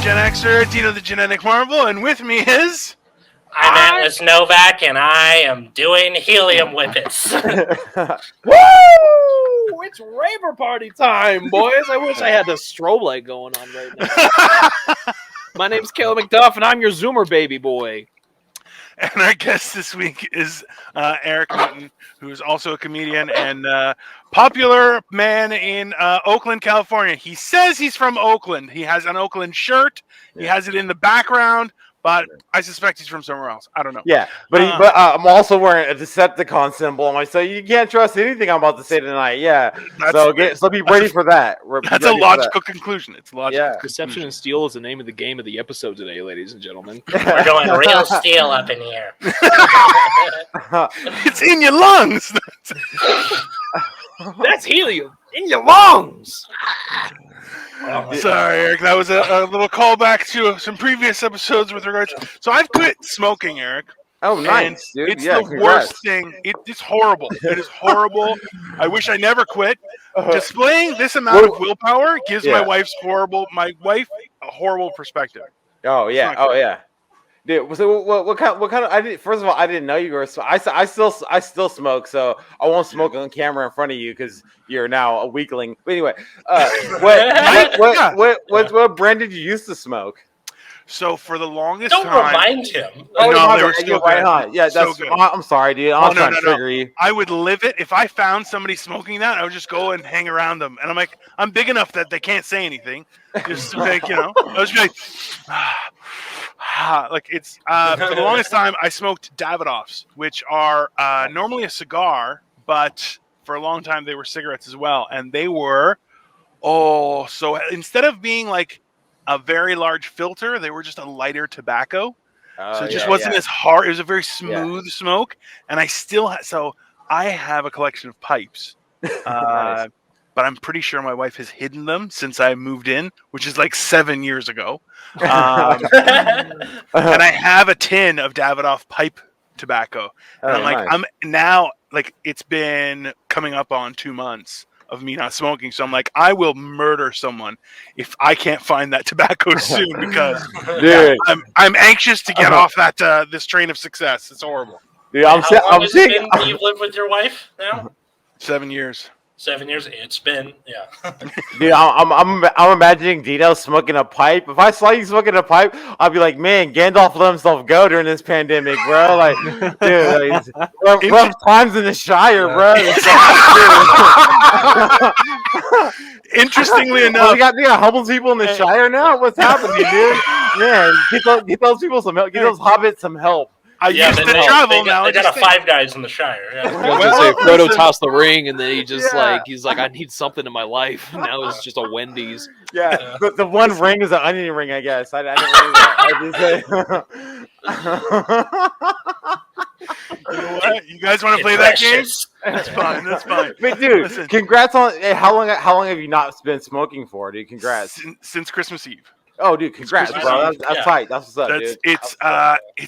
Gen Xer, Dino the Genetic Marvel, and with me is... I'm Atlas Novak, and I am doing helium whippets. Woo! It's raver party time, boys. I wish I had the strobe light going on right now. My name's Caleb McDuff, and I'm your Zoomer baby boy. And our guest this week is Eric Newton, who is also a comedian and popular man in Oakland, California. He says he's from Oakland. He has an Oakland shirt. He has it in the background, but I suspect he's from somewhere else. I don't know. Yeah, but I'm also wearing a Decepticon symbol on my, so you can't trust anything I'm about to say tonight. Yeah, so be ready for that. That's a logical conclusion. It's logical. Yeah. Deception and Steel is the name of the game of the episode today, ladies and gentlemen. We're going real steel up in here. It's in your lungs. That's helium in your lungs. Sorry, Eric. That was a little callback to some previous episodes with regards. So I've quit smoking, Eric. Oh, nice, dude. It's the worst thing. It's horrible. It is horrible. I wish I never quit. Displaying this amount of willpower gives my wife a horrible perspective. Oh yeah. Oh yeah. Dude, so what kind of? First of all, I didn't know you were. I still smoke, so I won't smoke on camera in front of you because you're now a weakling. But anyway, what brand did you used to smoke? So for the longest time, don't remind him. No, they were still good. Yeah, that's. Good. I'm sorry, dude. I'm trying to trigger you. I would live it if I found somebody smoking that. I would just go and hang around them, and I'm like, I'm big enough that they can't say anything. Just like I was like. Like it's for the longest time I smoked Davidoffs, which are normally a cigar, but for a long time they were cigarettes as well, and they were so instead of being like a very large filter, they were just a lighter tobacco. So it just wasn't as hard. It was a very smooth smoke, and I have a collection of pipes. Nice. But I'm pretty sure my wife has hidden them since I moved in, which is like 7 years ago. And I have a tin of Davidoff pipe tobacco. And I'm like, nice. I'm now like it's been coming up on 2 months of me not smoking. So I'm like, I will murder someone if I can't find that tobacco soon because dude. I'm anxious to get off that this train of success. It's horrible. Dude, I'm sick. You've lived with your wife now? 7 years. 7 years. It's been, Dude, I'm imagining Dino smoking a pipe. If I saw you smoking a pipe, I'd be like, man, Gandalf let himself go during this pandemic, bro. Like, dude, rough times in the Shire, bro. Interestingly enough, we got homeless people in the Shire now. What's happening, dude? Man, get those people some help. Get those hobbits some help. I used to travel now. They got a Five Guys in the Shire. Yeah. I was gonna say Frodo tossed the ring, and then he's like, I need something in my life. And now it's just a Wendy's. Yeah. The one ring is an onion ring, I guess. I didn't know that. You know what? You guys want to play that game? That's fine. That's fine. But dude, congrats on how long have you not been smoking for, dude? Congrats. Since Christmas Eve. Oh, dude, congrats, bro. That's tight. That's what's up, dude. It's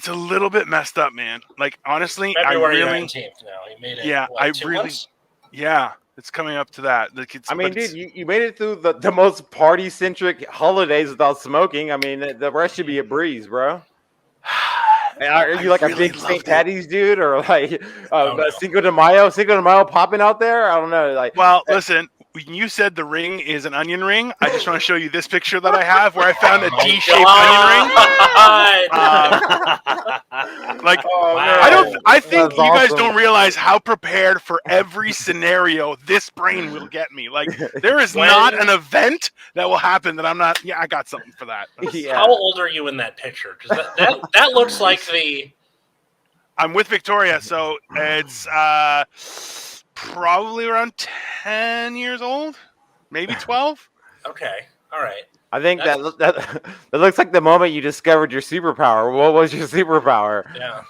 a little bit messed up, man. Like, honestly, February 19th now. He made it, it's coming up to that. Dude, you made it through the most party-centric holidays without smoking. I mean, the rest should be a breeze, bro. Are you like a big St. Patty's dude, or like Cinco de Mayo popping out there? I don't know. Like, well, listen. When you said the ring is an onion ring, I just want to show you this picture that I have where I found a D-shaped onion ring. I think you guys don't realize how prepared for every scenario this brain will get me. Like, there is not an event that will happen that I'm not. Yeah, I got something for that. Yeah. How old are you in that picture? Because that looks like the. I'm with Victoria, so it's. Probably around 10 years old, maybe 12. Okay, all right. I think that looks like the moment you discovered your superpower. What was your superpower? Yeah.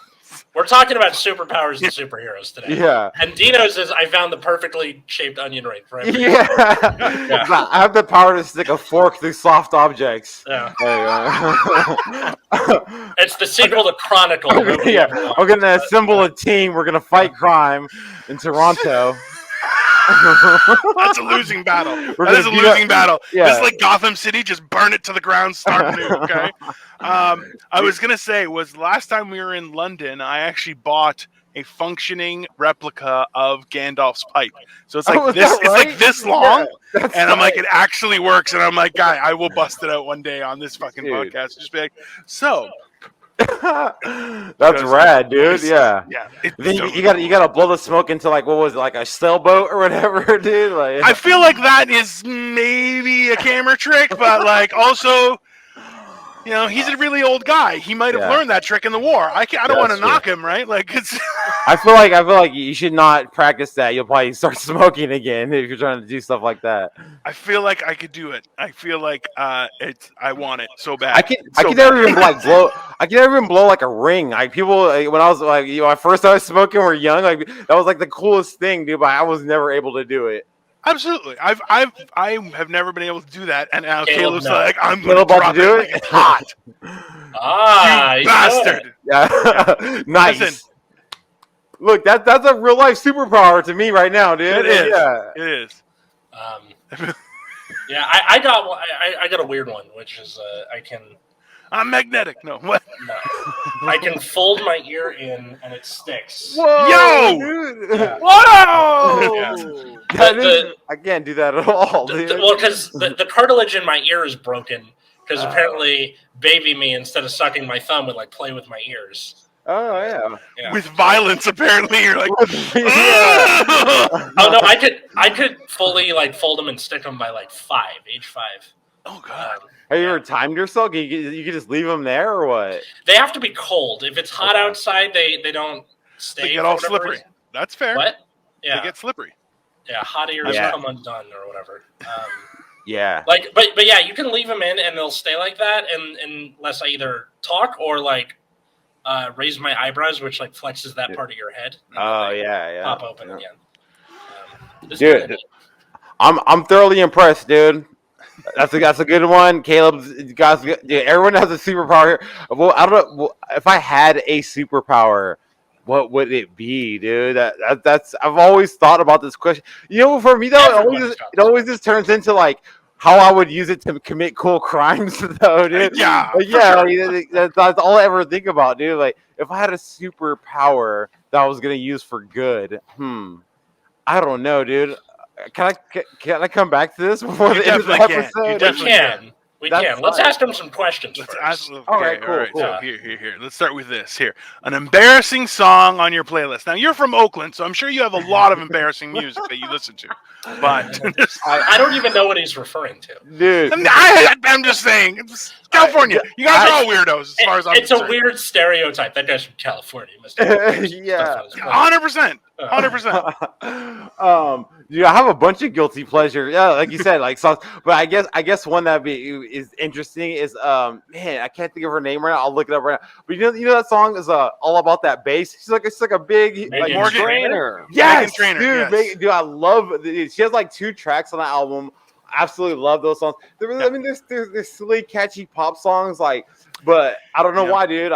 We're talking about superpowers and superheroes today. Yeah. And Dino says, I found the perfectly shaped onion ring for everyone. Yeah. I have the power to stick a fork through soft objects. Yeah. It's the sequel to Chronicle. Yeah. We're going to assemble a team. We're going to fight crime in Toronto. That's a losing battle. We're That is a gonna beat up- losing battle. Yeah. This is like Gotham City. Just burn it to the ground. Start new. Okay. I was gonna say was last time we were in London, I actually bought a functioning replica of Gandalf's pipe. So it's like Oh, is this. that It's like right? this long, Yeah, that's and I'm like, right. it actually works. And I'm like, guy, I will bust it out one day on this fucking Dude. podcast. Just be like, so That's rad, dude. Yeah. yeah. It's Then totally you gotta blow the smoke into like what was it, like a sailboat or whatever, dude. Like I feel like that is maybe a camera trick, but like also, you know, he's a really old guy. He might have Yeah. learned that trick in the war. I don't want to That's true. knock him, right? Like it's I feel like you should not practice that. You'll probably start smoking again if you're trying to do stuff like that. I feel like I could do it. I feel like I want it so bad. I can never even like blow. I can never even blow like a ring. Like people like, when I was like when I first started smoking, when we were young. Like that was like the coolest thing, dude. But I was never able to do it. Absolutely. I have never been able to do that, and now Caleb, Caleb's no. like, I'm going Caleb to about drop to do it. it? Like it's hot. Ah, You you know it. bastard. Yeah, nice. Listen. Look, that's a real life superpower to me right now, dude. It is. Yeah. It is. Yeah, I got one- I got a weird one, which is I'm magnetic. No. What? I can fold my ear in and it sticks. Whoa, Yo! dude. Yeah. Whoa! Yeah. That The- is- I can't do that at all, dude. Well, because the cartilage in my ear is broken. Because apparently, baby me, instead of sucking my thumb, would like play with my ears. Oh yeah. Yeah. With violence, apparently. You're like, Yeah. Oh no, I could fully like fold them and stick them by like age 5. oh god. Have you ever timed yourself? You can just leave them there or what? They have to be cold. If it's hot Okay. outside, they don't stay. They get for all whatever slippery. reason. That's fair. What? They Yeah, get slippery. hot ears Yeah. come undone or whatever. Yeah. Like, but yeah, you can leave them in and they'll stay like that, and unless I either talk or like raise my eyebrows, which like flexes that part of your head. and then Oh they yeah. pop open Yeah. again. This is Dude. really neat. I'm thoroughly impressed, dude. That's a good one, Caleb. Guys, dude, everyone has a superpower here. Well, I don't know well, if I had a superpower. What would it be, dude? That's I've always thought about this question. You know, for me though, Everybody's got it always just turns into like how I would use it to commit cool crimes, though, dude. Yeah, Like, for yeah, sure. like, that's all I ever think about, dude. Like, if I had a superpower that I was gonna use for good, I don't know, dude. Can I come back to this before You the end of the definitely can. episode? You We definitely can. We That's can. Let's fine. ask them some questions Let's first. ask. Okay, All right, cool, cool. So here. Let's start with this. Here, an embarrassing song on your playlist. Now you're from Oakland, so I'm sure you have a lot of embarrassing music that you listen to. But I don't even know what he's referring to. Dude. I'm just saying, it's California. You guys are all weirdos as far as I'm It's a concerned. weird stereotype. That guy's from California. He must have Yeah. stuff on his phone. 100%. Dude, I have a bunch of guilty pleasures. Yeah, like you said, like songs. But I guess one that is interesting is man, I can't think of her name right now. I'll look it up right now. But you know that song is all about that bass. It's like a big Megan like Morgan Trainer. yes, Trainor, dude. yes. Dude, I love. She has like 2 tracks on the album. Absolutely love those songs. I mean, there's silly, catchy pop songs like, but I don't know Yeah. why, dude.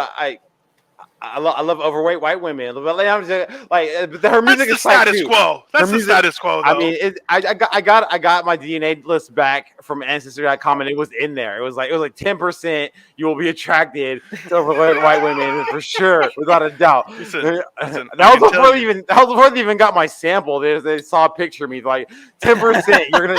I love overweight white women. Like, I'm just, like her music That's is the tight, status too. quo. That's Her the music- status quo. Though. I mean, I got my DNA list back from Ancestry.com, and it was in there. It was like 10%. You will be attracted to overweight white women for sure, without a doubt. Listen, that I was can tell before you. that was before they even got my sample. They saw a picture of me like 10%.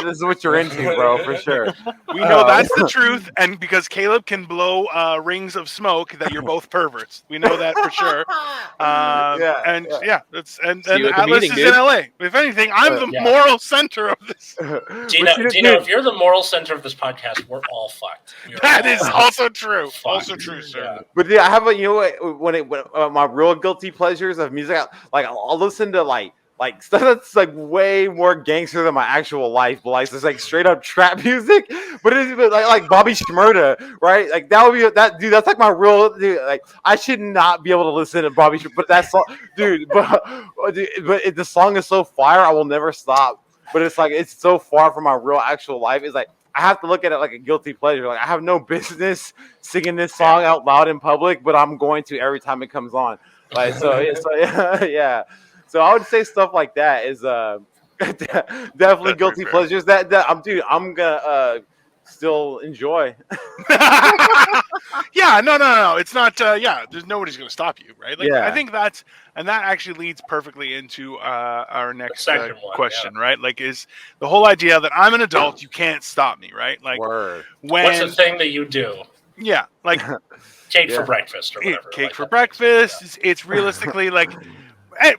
This is what you're into, bro, for sure. we know that's the truth, and because Caleb can blow rings of smoke, that you're both perverts. We know that for sure. That's and See you at the Atlas meeting, is dude. in LA. If anything, I'm the Yeah. moral center of this. Dino, But Dino, dude, if you're the moral center of this podcast, we're all fucked. We are That all is fucked. also true. Fuck. Also true, sir. Yeah. But yeah, I have a when my real guilty pleasures of music, like I'll listen to like stuff that's like way more gangster than my actual life, but like it's like straight up trap music. But it's like Bobby Shmurda, right? Like that would be that dude. That's like my real dude. Like I should not be able to listen to Bobby Shmurda, but that song, dude. But the song is so fire, I will never stop. But it's like it's so far from my real actual life. It's like I have to look at it like a guilty pleasure. Like I have no business singing this song out loud in public, but I'm going to every time it comes on. Like so yeah. So I would say stuff like that is Definitely That's guilty very fair. pleasures. I'm gonna still enjoy. Yeah, no. It's not. Yeah, there's nobody's going to stop you, right? Like, I Yeah. think that actually leads perfectly into our next second one, question, right? Like, is the whole idea that I'm an adult, you can't stop me, right? Like, Word. What's the when, thing that you do? yeah, like Cake Yeah. for breakfast or whatever. cake like for that. breakfast. It's realistically like, hey,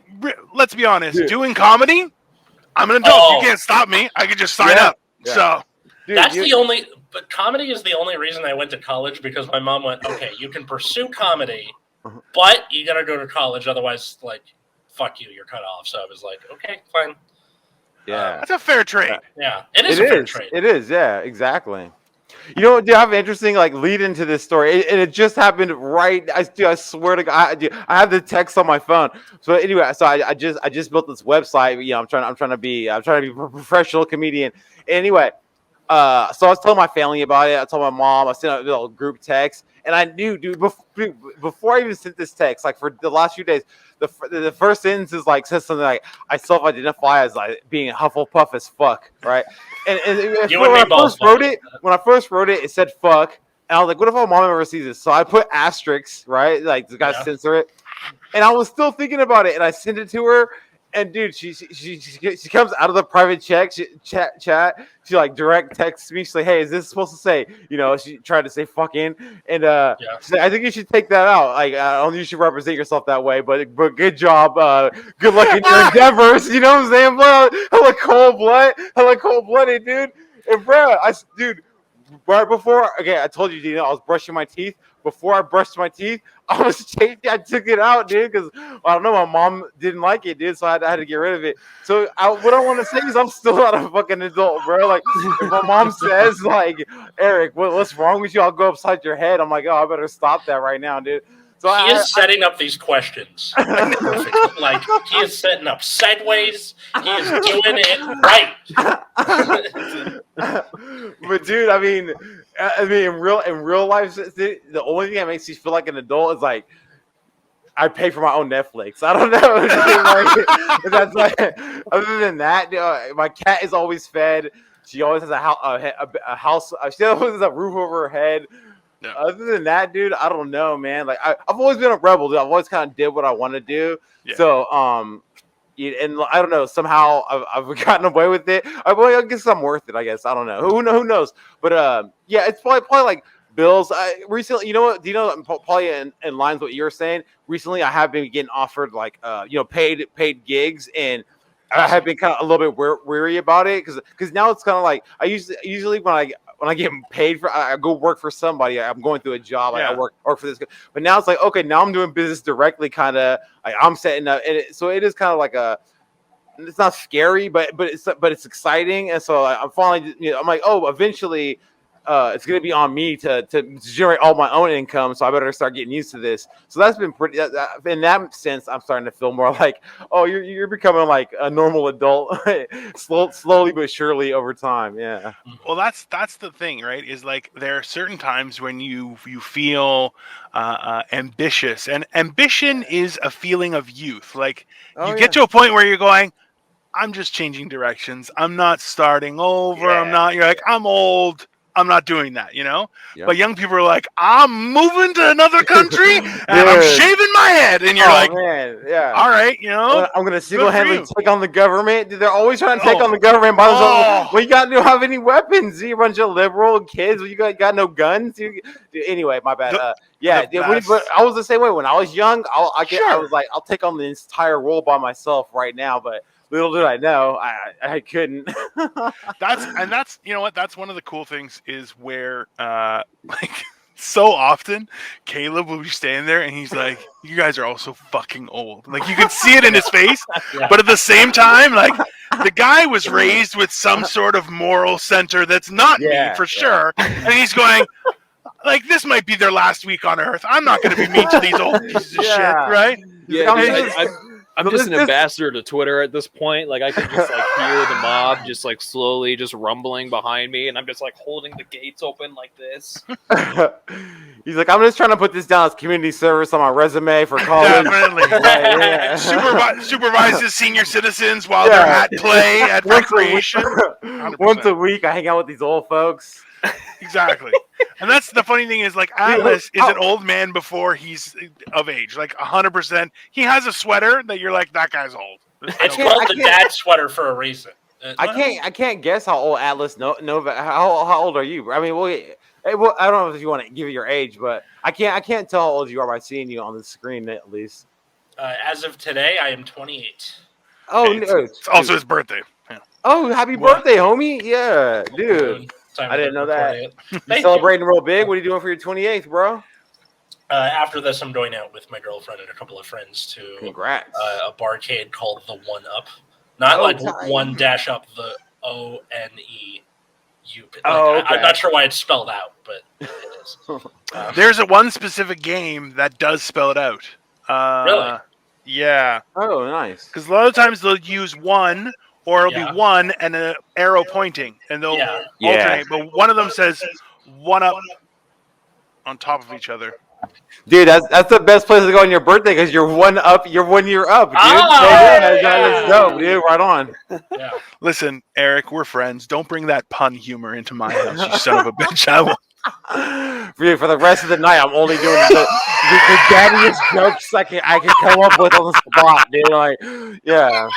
let's be honest, Dude. doing comedy, I'm an adult. Oh. You can't stop me. I could just sign Yeah. up. Yeah. So, Dude, That's the only. But comedy is the only reason I went to college because my mom went, okay, you can pursue comedy, but you got to go to college. Otherwise, like, fuck you, you're cut off. So I was like, okay, fine. yeah. that's a fair trade. Yeah, it is a fair trade. It is. Yeah, exactly. You know, do you have an interesting like lead into this story? And it just happened right. I swear to God, I have the text on my phone. So anyway, so I just built this website. You know, I'm trying to be a professional comedian. Anyway, so I was telling my family about it. I told my mom. I sent out a little group text, and I knew, dude, before I even sent this text, like for the last few days, the first sentence is like says something like, "I self-identify as like being Hufflepuff as fuck," right? And You when and me I both, first wrote it, it said "fuck," and I was like, "What if my mom ever sees this?" So I put asterisks, right? Like the guy censor it, and I was still thinking about it, and I sent it to her. And dude, she comes out of the private chat. She like direct texts me. She's like, "Hey, is this supposed to say?" You know, she tried to say "fucking," and she's like, "I think you should take that out. Like, I don't think you should represent yourself that way. But good job. Good luck in your endeavors." You know what I'm saying, bro? Hella cold blooded, dude. And bro, dude, right before, okay, I told you, Dino, I was brushing my teeth. Before I brushed my teeth, I took it out, dude, because I don't know, my mom didn't like it, dude, so I had to get rid of it. So what I want to say is I'm still not a fucking adult, bro. Like, if my mom says, like, Eric, what's wrong with you? I'll go upside your head. I'm like, oh, I better stop that right now, dude. So He is setting up these questions perfectly. Like, he is setting up segues. He is doing it right. But dude, I mean, in real life, the only thing that makes you feel like an adult is like I pay for my own Netflix. I don't know. Like, that's like, other than that, my cat is always fed. She always has a house. She always has a roof over her head. Yeah. Other than that, dude, I don't know, man. Like I've always been a rebel, dude. I've always kind of did what I want to do. Yeah. So, and I don't know. Somehow I've gotten away with it. I guess I'm worth it. I guess I don't know. Who knows? But yeah, it's probably like bills. Recently, you know what? Do you know? Probably in lines what you're saying. Recently, I have been getting offered like paid gigs, and I have been kind of a little bit weary about it because now it's kind of like I usually when I get paid for, I go work for somebody. I'm going through a job. Yeah. I work for this. But now it's like, okay, now I'm doing business directly. Kind of, like I'm setting up, so it is kind of like it's not scary, but it's exciting. And so I'm finally, I'm like, oh, eventually, it's gonna be on me to generate all my own income. So I better start getting used to this. So that's been pretty. In that sense, I'm starting to feel more like, oh, you're becoming like a normal adult, slowly but surely over time. Yeah. Well, that's the thing, right? Is like there are certain times when you feel ambitious, and ambition is a feeling of youth. Like you get to a point where you're going, I'm just changing directions. I'm not starting over. Yeah. You're like, I'm old. I'm not doing that, Yep. But young people are like, I'm moving to another country and I'm shaving my head. And you're like, man, yeah. All right, I'm going to single-handedly take on the government. They're always trying to take on the government by themselves. Well, you got to have any weapons. You bunch of liberal kids. You got no guns. Anyway, my bad. But I was the same way. When I was young, I was like, I'll take on the entire world by myself right now. But little did I know, I couldn't. That's you know what? That's one of the cool things is where like so often Caleb will be standing there and he's like, "You guys are all so fucking old." Like you can see it in his face, but at the same time, like the guy was raised with some sort of moral center that's not me for sure, and he's going. Like this might be their last week on Earth. I'm not going to be mean to these old pieces of shit, right? Yeah, I'm just an ambassador to Twitter at this point. Like I can just like hear the mob just like slowly just rumbling behind me, and I'm just like holding the gates open like this. He's like, I'm just trying to put this down as community service on my resume for college. Definitely. Yeah. Supervises senior citizens while they're at play, at recreation. 100%. Once a week, I hang out with these old folks. Exactly. And that's the funny thing is, like, Atlas is an old man before he's of age. Like, 100%. He has a sweater that you're like, that guy's old. It's called the dad sweater for a reason. I can't guess how old Atlas Nova. How old are you? I mean, well, I don't know if you want to give your age, but I can't tell how old you are by seeing you on the screen at least. As of today, I am 28. Oh, Hey, no. it's also his birthday. Yeah. Oh, happy birthday, homie! Yeah, dude. I didn't know that. You celebrating real big? What are you doing for your 28th, bro? After this, I'm going out with my girlfriend and a couple of friends to Congrats. a barcade called the One Up. Not like tight. one dash up, the ONEU. Like, Okay. I'm not sure why it's spelled out, but it is. There's one specific game that does spell it out. Really? Yeah. Oh, nice. Because a lot of times they'll use one, or it'll Yeah. be one and an arrow pointing, and they'll Yeah. alternate. But one of them says one up on top of each other. Dude, that's the best place to go on your birthday because you're 1 year up, dude. Oh, That's dope, dude. Right on. Yeah. Listen, Eric, we're friends. Don't bring that pun humor into my house, you son of a bitch. I will. For the rest of the night, I'm only doing the daddiest jokes I can come up with on the spot, dude. Like, yeah.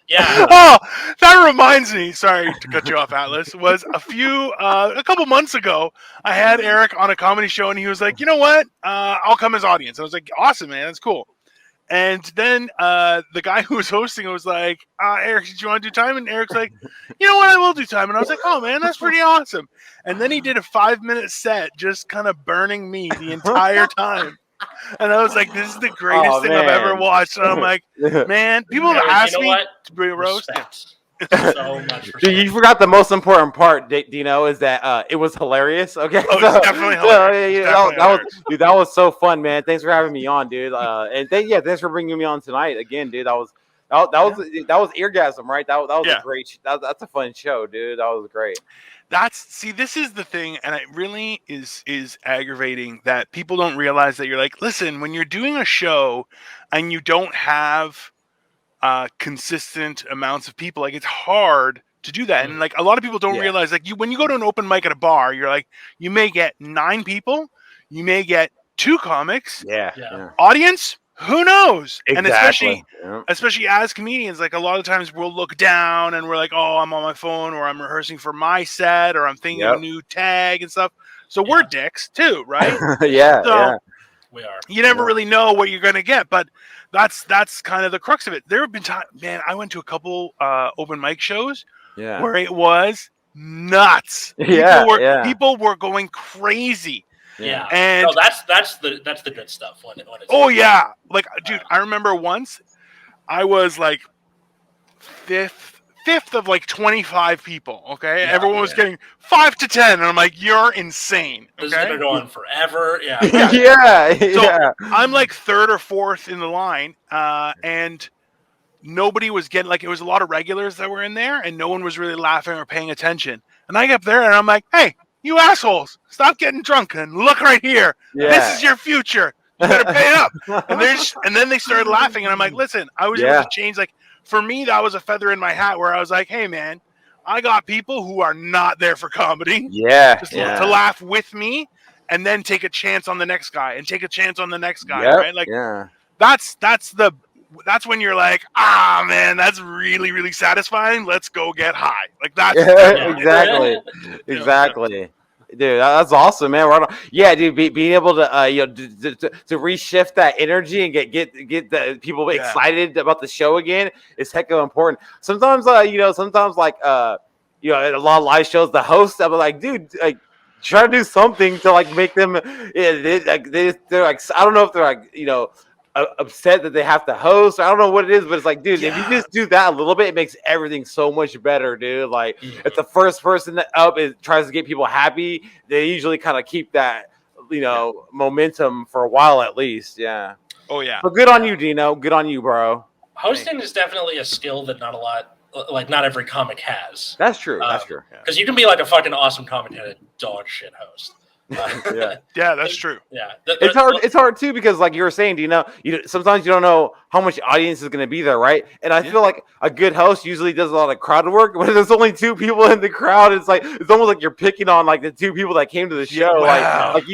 Yeah. Oh, that reminds me. Sorry to cut you off, Atlas. Was a couple months ago, I had Eric on a comedy show, and he was like, "You know what? I'll come as audience." I was like, "Awesome, man. That's cool." And then the guy who was hosting was like, "Eric, did you want to do time?" And Eric's like, "You know what? I will do time." And I was like, "Oh man, that's pretty awesome." And then he did a 5-minute set, just kind of burning me the entire time. And I was like, "This is the greatest thing I've ever watched." And I'm like, "Man, people have asked you know me what? to be a roast." Respect. So much respect. Dude, you forgot the most important part, Dino, is that it was hilarious. Okay, Oh, it's definitely hilarious. That was so fun, man. Thanks for having me on, dude. And thanks for bringing me on tonight again, dude. That was Eargasm, right? That was a great. That's a fun show, dude. That was great. This is the thing, and it really is aggravating that people don't realize that you're like, listen, when you're doing a show and you don't have consistent amounts of people, like, it's hard to do that. And like, a lot of people don't realize, like, when you go to an open mic at a bar, you're like, you may get 9 people, you may get 2 comics, audience, who knows? Exactly. And especially as comedians, like, a lot of times we'll look down and we're like, oh, I'm on my phone, or I'm rehearsing for my set, or I'm thinking of a new tag and stuff. So we're dicks too, right? We are. You never really know what you're gonna get, but that's kind of the crux of it. There have been times, man, I went to a couple open mic shows where it was nuts. People were going crazy. Yeah, and no, that's the good stuff when it's. Oh yeah, like, dude, I remember once I was like fifth of like 25 people. Okay, everyone was getting 5 to 10, and I'm like, you're insane. Okay? This is gonna go on forever. Yeah, So I'm like 3rd or 4th in the line, and nobody was getting, like, it was a lot of regulars that were in there, and no one was really laughing or paying attention. And I get up there and I'm like, hey, you assholes, stop getting drunk and look right here. This is your future. You better pay up. And then they started laughing, and I'm like, listen, I was able to change. Like, for me, that was a feather in my hat where I was like, hey man, I got people who are not there for comedy. To laugh with me, and then take a chance on the next guy and take a chance on the next guy. Right? Like, that's when you're like, man, that's really, really satisfying. Let's go get high. Like, that's exactly. Dude, that's awesome, man. Dude, being able to to reshift that energy and get the people excited about the show again is heck of important. Sometimes like at a lot of live shows, the host, I'm like, dude, like, try to do something to like make them. They're like, I don't know if they're like, upset that they have to host. I don't know what it is, but it's like, dude, if you just do that a little bit, it makes everything so much better, dude. Like, if the first person that up is tries to get people happy, they usually kind of keep that, momentum for a while at least. Yeah. Oh yeah. So good on you, Dino. Good on you, bro. Hosting is definitely a skill that not every comic has. That's true. That's true. Because you can be like a fucking awesome comic and a dog shit host. Yeah, that's true. Yeah, It's hard. It's hard too because, like you were saying, sometimes you don't know how much audience is going to be there, right? And I feel like a good host usually does a lot of crowd work. When there's only 2 people in the crowd, it's almost like you're picking on like the 2 people that came to the show. Wow. Like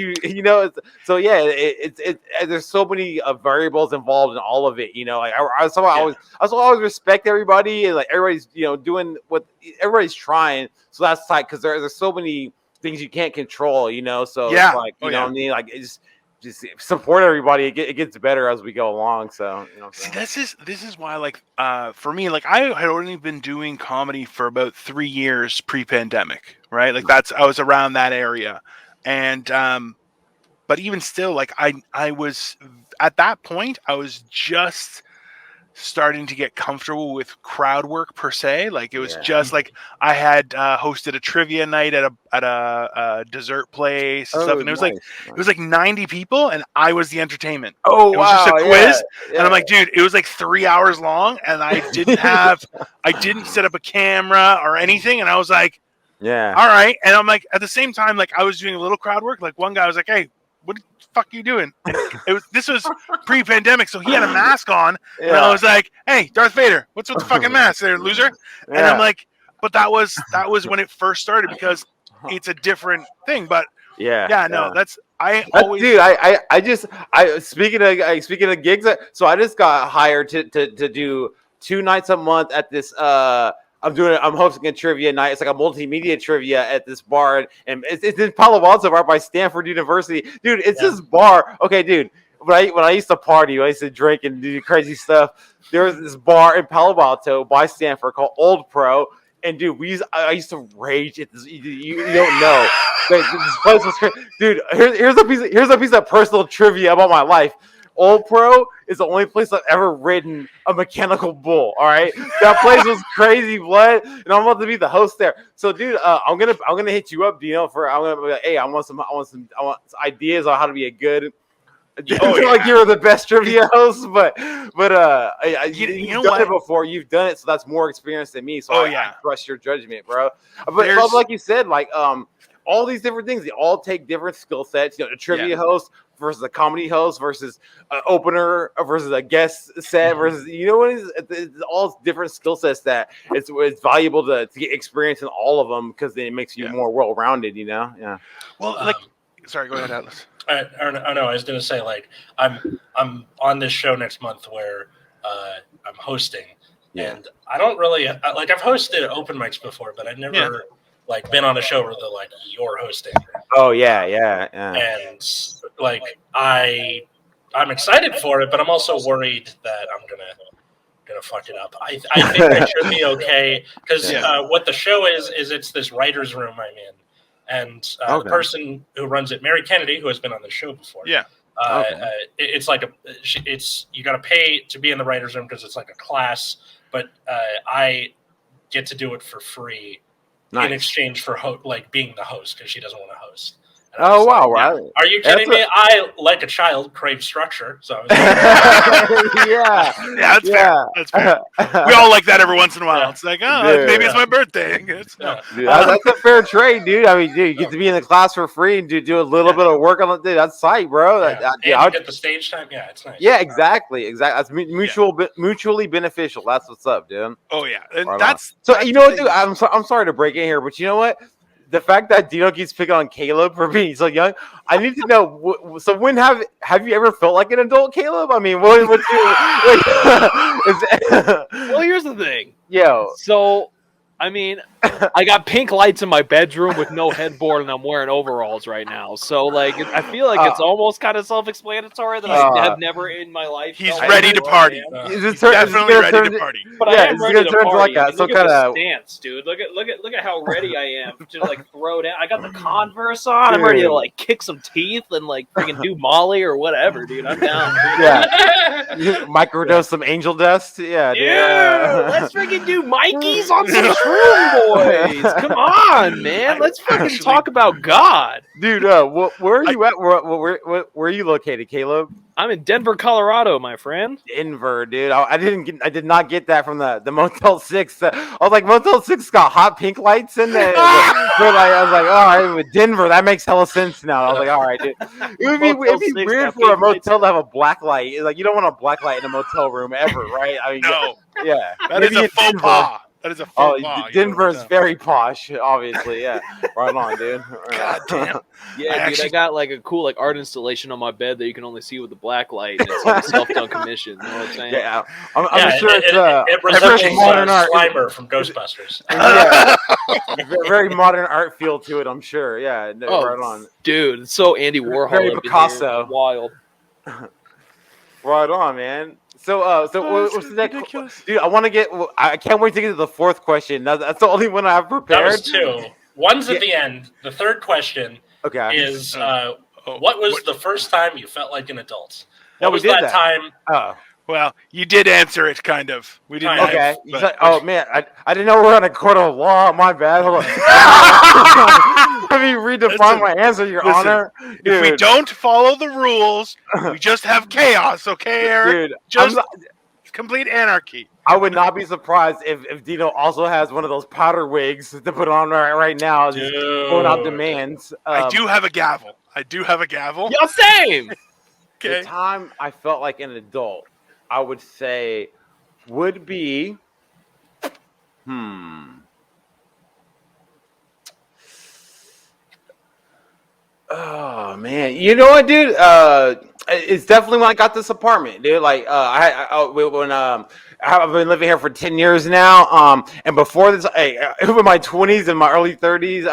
so yeah. There's so many variables involved in all of it. Like I always respect everybody, and like everybody's doing what everybody's trying. So that's like because there's so many things you can't control, so Yeah. it's like, what I mean? Like, it's just support everybody. It gets better as we go along. So, See, this is why, like, for me, like, I had only been doing comedy for about 3 years pre-pandemic, right? Like, I was around that area. And, but even still, like, I was, at that point, I was just starting to get comfortable with crowd work per se. Like it was just like I had hosted a trivia night at a dessert place and stuff, and it was like 90 people, and I was the entertainment. Oh, it was just a quiz, and I'm like, dude, it was like 3 hours long, and I didn't set up a camera or anything, and I was like, all right, and I'm like, at the same time, like I was doing a little crowd work. Like one guy was like, hey, what the fuck are you doing? And this was pre-pandemic, so he had a mask on, and I was like, "Hey, Darth Vader, what's with the fucking mask, there, loser?" And I'm like, "But that was when it first started because it's a different thing." But that's always, dude. I speaking of gigs, so I just got hired to do 2 nights a month at this. I'm hosting a trivia night. It's like a multimedia trivia at this bar, and it's in Palo Alto, right by Stanford University. Dude, it's this bar. Okay, dude. When I used to party, when I used to drink and do crazy stuff, there was this bar in Palo Alto by Stanford called Old Pro. And dude, I used to rage at this. You don't know. This place was crazy. Dude, here's a piece of personal trivia about my life. Old Pro is the only place I've ever ridden a mechanical bull. All right, that place was crazy, blood, and I'm about to be the host there. So, dude, I'm gonna hit you up, Dino. I'm gonna be like, hey, I want some ideas on how to be a good. Like you're the best trivia host, but you've done it before. You've done it, so that's more experience than me. So I trust your judgment, bro. But like you said, like all these different things, they all take different skill sets. A trivia host versus a comedy host versus an opener versus a guest set versus it's all different skill sets that it's valuable to get experience in all of them because then it makes you more well-rounded. Yeah. Well, sorry, go ahead, Atlas. I was gonna say, like, I'm on this show next month where I'm hosting, and I don't really like. I've hosted open mics before, but I've never like been on a show where they're like, you're hosting. Oh yeah. And like I'm excited for it, but I'm also worried that I'm gonna fuck it up. I think I should be okay because what the show is it's this writer's room I'm in. And the person who runs it, Mary Kennedy, who has been on the show before. Yeah. It's like you got to pay to be in the writer's room because it's like a class, but I get to do it for free in exchange for being the host because she doesn't want to host. Oh wow! Right? Are you kidding me? I, like a child, crave structure. So I was that's fair. That's fair. We all like that every once in a while. Yeah. It's like, maybe it's my birthday. Dude, that's a fair trade, dude. I mean, dude, you get to be in the class for free and do a little bit of work on it. Dude, that's tight, bro. You get the stage time. Yeah, it's nice. Yeah, exactly. That's mutually beneficial. That's what's up, dude. Oh yeah, and you know what, dude? I'm sorry to break in here, but you know what? The fact that Dino keeps picking on Caleb for being so young, I need to know. So when have you ever felt like an adult, Caleb? I mean, well, here's the thing. Yo. So, I mean, I got pink lights in my bedroom with no headboard, and I'm wearing overalls right now. So, like, I feel like it's almost kind of self-explanatory that I have never in my life. He's ready to party. He's definitely ready to party. But I am ready to party. Like look at the stance, dude. Look at how ready I am to like throw down. I got the Converse on. Dude. I'm ready to like kick some teeth and like freaking do Molly or whatever, dude. I'm down. Microdose some angel dust. Yeah. Let's freaking do Mikey's on some shroom, boys. Come on, man. Let's fucking talk about God. Dude, where are you at? Where are you located, Caleb? I'm in Denver, Colorado, my friend. Denver, dude. I did not get that from the Motel 6. I was like, Motel 6 got hot pink lights in there. But I was like, all right, with Denver, that makes hella sense now. I was like, all right, dude. It'd be weird for a motel to have a black light. Like, you don't want a black light in a motel room ever, right? I mean, No. Yeah. That is a faux pas. That is a faux pas. Denver's very posh, obviously. Yeah. Right on, dude. God damn. Yeah, I got like a cool like art installation on my bed that you can only see with the black light. And it's like self-done commission. You know what I'm saying? Yeah. I'm sure it resembles modern art. Slimer from Ghostbusters. Yeah. Very modern art feel to it, I'm sure. Yeah. Right on. Dude, it's so Andy Warhol. Very Picasso. Wild. Right on, man. So what's the next? Dude, I can't wait to get to the fourth question. That's the only one I have prepared. That was two. One's at the end. The third question is, what was the first time you felt like an adult? What was that time? Oh. Well, you did answer it, kind of. We didn't. Okay. Man, I didn't know we were on a court of law. My bad. Hold on. Let me redefine my answer, Your Honor. Dude. If we don't follow the rules, we just have chaos, okay, Eric? Dude, just complete anarchy. I would not be surprised if Dino also has one of those powder wigs to put on right now, just going out demands. I do have a gavel. Yeah, same. Okay. The time I felt like an adult, I would say, would be, Oh man, you know what, dude? It's definitely when I got this apartment, dude. Like, I've been living here for 10 years now. And before this, in my 20s and my early 30s,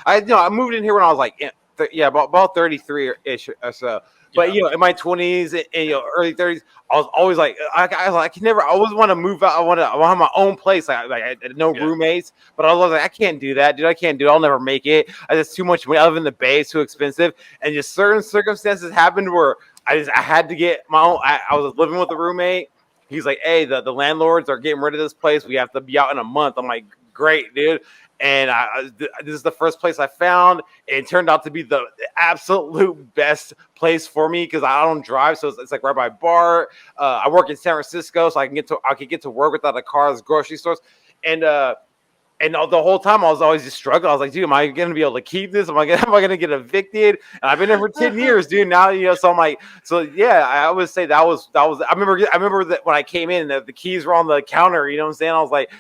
I moved in here when I was like, about 33-ish or so. But in my 20s and early 30s, I was always like, I could never. I always want to move out. I want to have my own place. I had no roommates, but I was like, I can't do that, dude. I can't do it. I'll never make it. It's too much money. I live in the Bay. It's too expensive. And just certain circumstances happened where I had to get my own. I was living with a roommate. He's like, hey, the landlords are getting rid of this place. We have to be out in a month. I'm like, great, dude. And this is the first place I found. It turned out to be the absolute best place for me because I don't drive, so it's like right by bar. I work in San Francisco, so I can get to work without a car. There's grocery stores, and the whole time I was always just struggling. I was like, dude, am I gonna be able to keep this? Am I gonna get evicted? And I've been there for 10 years, dude. Now so I'm like, I would say that was. I remember that when I came in, the keys were on the counter. You know what I'm saying? I was like,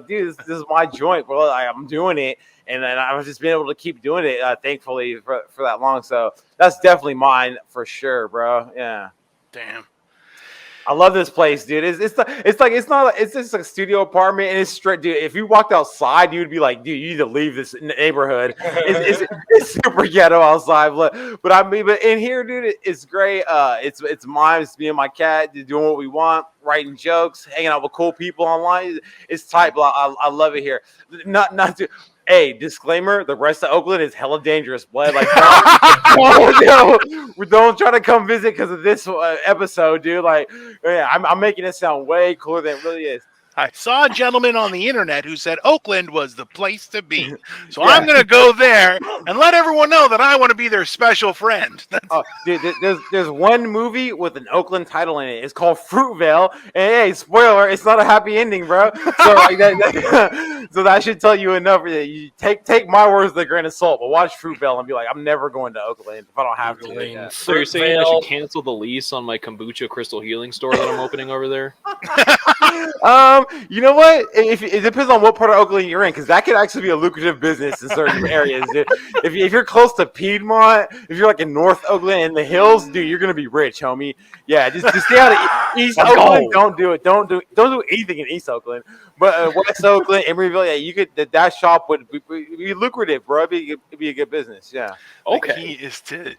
dude, this is my joint, bro. I'm doing it, and I've just been able to keep doing it, thankfully, for that long. So that's definitely mine for sure, bro. Yeah. Damn. I love this place, dude. It's just a studio apartment, and it's straight, dude. If you walked outside, you'd be like, dude, you need to leave this neighborhood. It's super ghetto outside, but in here, dude, it's great. It's mine. It's me and my cat doing what we want, writing jokes, hanging out with cool people online. It's tight, but I love it here. Not to. Hey, disclaimer: the rest of Oakland is hella dangerous, blood. Like, don't try to come visit because of this episode, dude. Like, I'm making it sound way cooler than it really is. I saw a gentleman on the internet who said Oakland was the place to be. So I'm going to go there and let everyone know that I want to be their special friend. Dude, there's one movie with an Oakland title in it. It's called Fruitvale. And hey, spoiler, it's not a happy ending, bro. So so that should tell you enough. You take my words with a grain of salt, but watch Fruitvale and be like, I'm never going to Oakland if I don't have to. So you're saying I should cancel the lease on my kombucha crystal healing store that I'm opening over there? You know what? It depends on what part of Oakland you're in, because that could actually be a lucrative business in certain areas. Dude. If you're close to Piedmont, if you're like in North Oakland in the hills, dude, you're gonna be rich, homie. Yeah, just stay out of East Oakland. Don't do it. Don't do anything in East Oakland. But West Oakland, Emeryville, yeah, you could. That shop would be lucrative, bro. It'd be a good business. Yeah. Okay. The key is to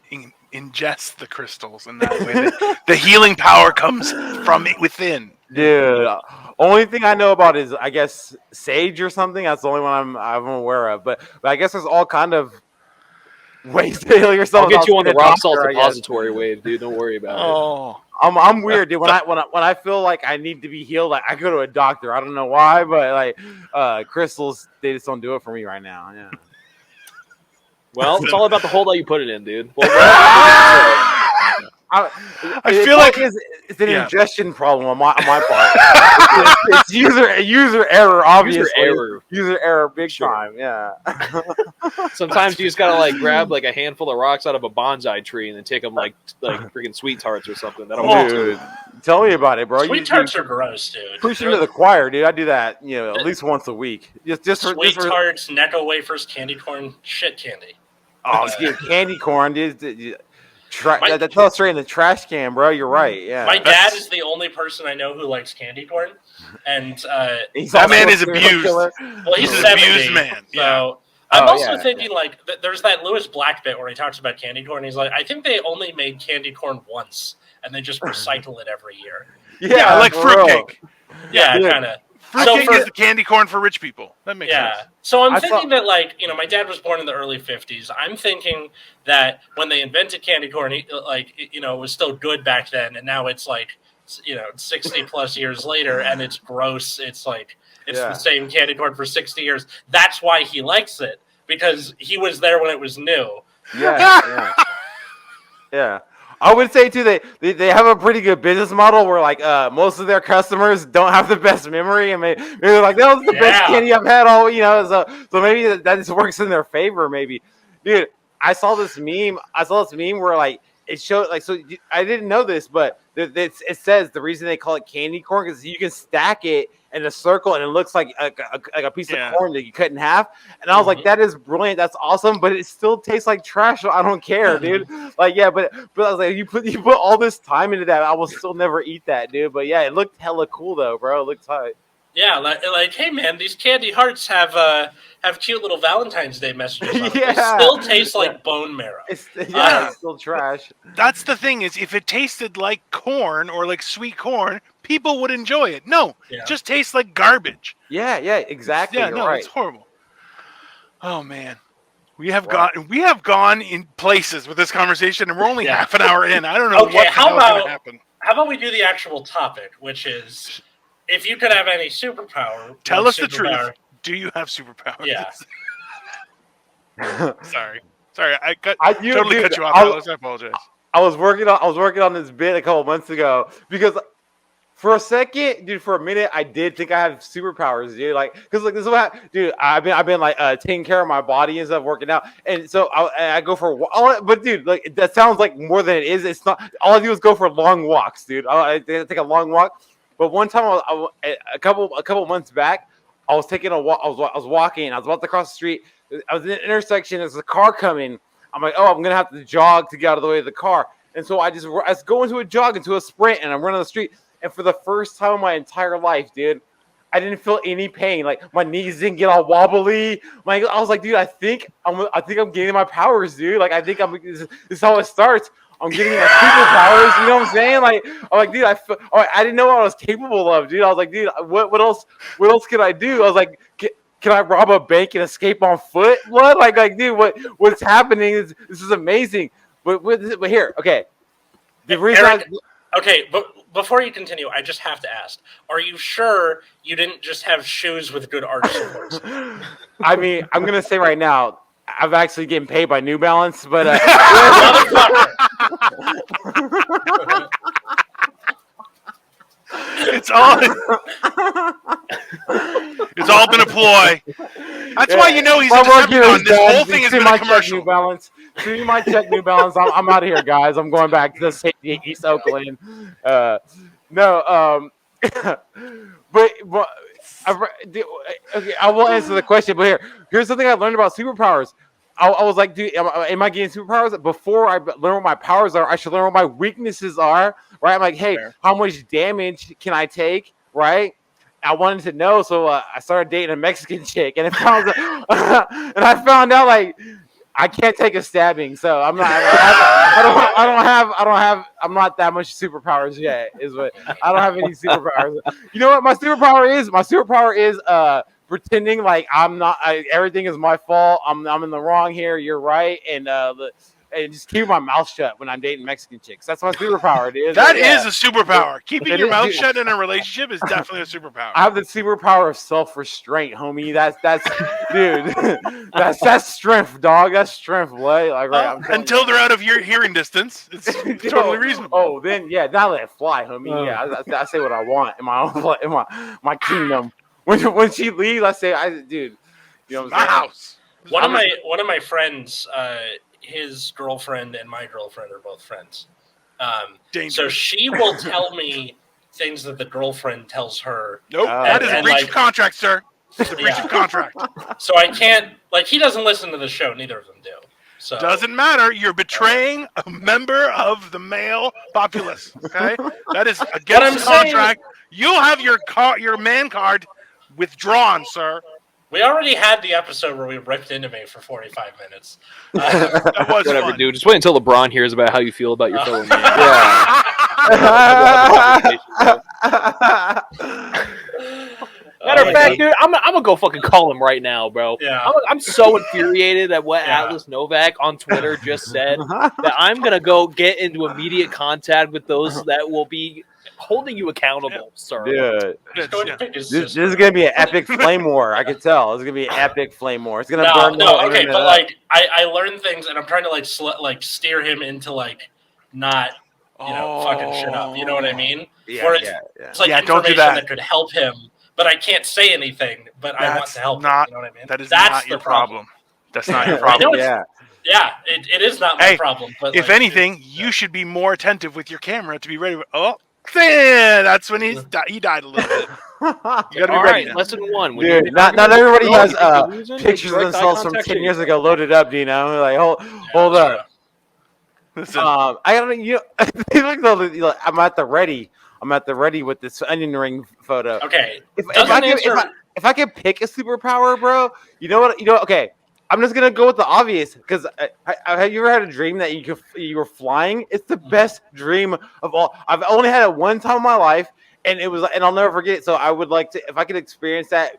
ingest the crystals, and that way the healing power comes from within. Dude, only thing I know about is, I guess, sage or something. That's the only one I'm aware of. But I guess there's all kind of ways to heal yourself. I'll get you on the rock salt depository wave, dude. Don't worry about it. I'm weird, dude. When I feel like I need to be healed, like, I go to a doctor. I don't know why, but like crystals, they just don't do it for me right now. Yeah. Well, it's all about the hole that you put it in, dude. Well, I feel like it's an ingestion problem on my part. it's user error, obviously. User error, big time. Yeah. Sometimes you just gotta like grab like a handful of rocks out of a bonsai tree and then take them like freaking sweet tarts or something. That'll work too. Tell me about it, bro. Sweet tarts are gross, dude. Pushing to the choir, dude. I do that, at least once a week. Just sweet tarts, Necco wafers, candy corn, shit candy. Oh, dude, candy corn, dude. That's all straight in the trash can, bro. You're right. Yeah. My dad is the only person I know who likes candy corn, and that man is abused. Well, he's an abused man. So I'm also thinking like there's that Lewis Black bit where he talks about candy corn. He's like, I think they only made candy corn once, and they just recycle it every year. Yeah, like fruitcake. Yeah, kind of. Fruitcake is the candy corn for rich people. That makes sense. So I'm thinking that, like, my dad was born in the early 50s. I'm thinking that when they invented candy corn, it was still good back then, and now it's like, 60 plus years later, and it's gross. It's like the same candy corn for 60 years. That's why he likes it, because he was there when it was new. Yeah. I would say too they have a pretty good business model where like most of their customers don't have the best memory, and maybe they're like, that was the best candy I've had all, so maybe that just works in their favor. Maybe, dude, I saw this meme where like it showed like, so I didn't know this, but it says the reason they call it candy corn because you can stack it in a circle and it looks like a piece of corn that you cut in half. And I was like, that is brilliant. That's awesome. But it still tastes like trash. So I don't care, dude. Like, yeah, but I was like, you put all this time into that. I will still never eat that, dude. But yeah, it looked hella cool though, bro. It looked tight. Yeah, like, hey man, these candy hearts have cute little Valentine's Day messages on them. They still taste like bone marrow. It's still trash. That's the thing is, if it tasted like corn or like sweet corn, people would enjoy it. No, it just tastes like garbage. Yeah, exactly. Yeah, right. It's horrible. Oh man, we have gone in places with this conversation, and we're only half an hour in. I don't know what the hell is going to happen. How about we do the actual topic, which is, if you could have any superpower, tell us the truth. Do you have superpowers? Yeah. Sorry, I totally cut you off, Alex. I apologize. I was working on this bit a couple months ago because for a second, dude, for a minute, I did think I had superpowers, dude. Like, because like this is what, dude, I've been like taking care of my body and stuff, working out, and so I go for a walk. But dude, like that sounds like more than it is. It's not. All I do is go for long walks, dude. I take a long walk. But one time, a couple months back, I was taking a walk. I was walking. I was about to cross the street. I was in an intersection. There's a car coming. I'm like, oh, I'm gonna have to jog to get out of the way of the car. And so I go into a jog, into a sprint, and I'm running the street. And for the first time in my entire life, dude, I didn't feel any pain. Like my knees didn't get all wobbly. I was like, dude, I think I'm getting my powers, dude. Like this is how it starts. I'm getting my superpowers. You know what I'm saying? Like, I'm like, dude, I didn't know what I was capable of, dude. I was like, dude, what else can I do? I was like, can I rob a bank and escape on foot? What? Like, dude, what's happening? This is amazing. But here, okay. The reason Eric, okay, but before you continue, I just have to ask: are you sure you didn't just have shoes with good arch supports? I mean, I'm gonna say right now, I'm actually getting paid by New Balance, but it's all been a ploy. That's why he's a Decepticon. This whole thing has been a commercial. New Balance. So you might check New Balance. I'm out of here, guys. I'm going back to East Oakland. But okay, I will answer the question. But here's something I learned about superpowers. I was like, dude, am I getting superpowers? Before I learn what my powers are, I should learn what my weaknesses are, right? I'm like, hey, how much damage can I take, right? I wanted to know, so I started dating a Mexican chick, and I found out like I can't take a stabbing, so I'm not. I'm not that much superpowers yet. I don't have any superpowers. You know what my superpower is? My superpower is pretending like I'm not. Everything is my fault. I'm in the wrong here. You're right, and and just keep my mouth shut when I'm dating Mexican chicks. That's my superpower, dude. That is a superpower. Keeping It your is, mouth dude. shut in a relationship is definitely a superpower. I have the superpower of self-restraint, homie. That's dude. that's strength, dog. That's strength, boy. Like right, I'm telling Until you. they're out of your hearing distance, it's totally reasonable. Oh, then yeah, now let it fly, homie. Yeah, I say what I want in my own in my kingdom. When she leaves, I say, dude, you know what My I'm saying? house. One of my friends, his girlfriend and my girlfriend are both friends. So Dangerous. she will tell me things that the girlfriend tells her. Nope, that is a and breach like- of contract, sir. It's a breach Yeah. of contract. So I can't, like, he doesn't listen to the show. Neither of them do. So Doesn't matter. You're betraying a member of the male populace. Okay, that is I'm against saying- contract. You'll have your man card withdrawn, sir. We already had the episode where we ripped into me for 45 minutes. That was Whatever, fun. dude. Just wait until LeBron hears about how you feel about your fellow man. Matter of fact, dude, I'm gonna go fucking call him right now, bro. Yeah. I'm so infuriated at what Yeah. Atlas Novak on Twitter just said that I'm gonna go get into immediate contact with those that will be holding you accountable, sir. Dude, He's going to pick his this sister. is gonna be an epic flame war. I can tell. It's gonna be an epic flame war. It's gonna burn the No, whole okay, internet but up. like I learned things, and I'm trying to like steer him into like not fucking shit up. You know what I mean? Yeah, Where it's, yeah. it's like Yeah, don't do information that. could help him, but I can't say anything. But I want That's to help not- him. You know what I mean? That is That's not the your problem. That's not your I problem. know it's- Yeah. Yeah, it is not my Hey, problem. But If like, anything, you should be more attentive with your camera to be ready. Oh, that's when he died a little bit. You got to be All ready right, now. lesson one. When Dude, you're not arguing everybody with a has girl, you think you're losing, pictures of direct eye themselves from contact 10 to years you. ago loaded up, Dino. Like, hold up. Listen, I don't. I'm at the ready. I'm at the ready with this onion ring photo. okay, If doesn't I could, answer. if I could pick a superpower, bro, you know what? Okay, I'm just gonna go with the obvious because have you ever had a dream that you were flying? It's the best dream of all. I've only had it one time in my life, and and I'll never forget it. So I would like to, if I could experience that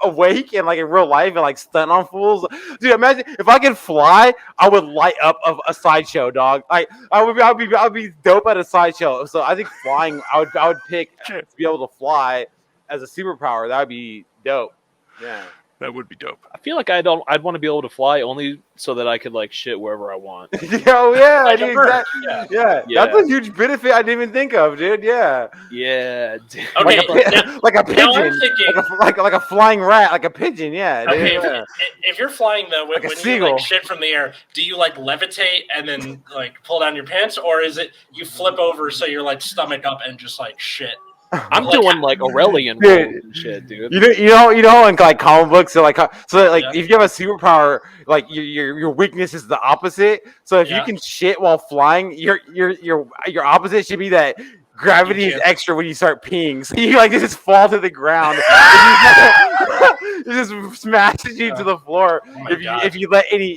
awake and like in real life and like stunt on fools. Dude, imagine if I could fly, I would light up a sideshow, dog. Like I'd be dope at a sideshow. So I think flying, I would pick to be able to fly as a superpower. That would be dope. Yeah. that would be dope. I feel like I'd want to be able to fly only so that I could like shit wherever I want. Oh yeah, Like a dude, bird, yeah. Yeah. That's a huge benefit I didn't even think of, dude. Yeah, Yeah. Dude. Okay, like a now I'm pigeon, thinking. like a flying rat, like a pigeon. Yeah, dude. Okay, Yeah. if you're flying though, when Like a you seagull. like shit from the air, do you like levitate and then like pull down your pants, or is it you flip over so you're like stomach up and just like shit? I'm Like, doing like Aurelian Dude. rolls and shit, dude. You know, in like comic books, so Yeah. if you have a superpower, like your weakness is the opposite. So if you Yeah. can shit while flying, your opposite should be that gravity is can't- extra when you start peeing. So you like just fall to the ground. It just smashes you to the floor Oh my if God. you let any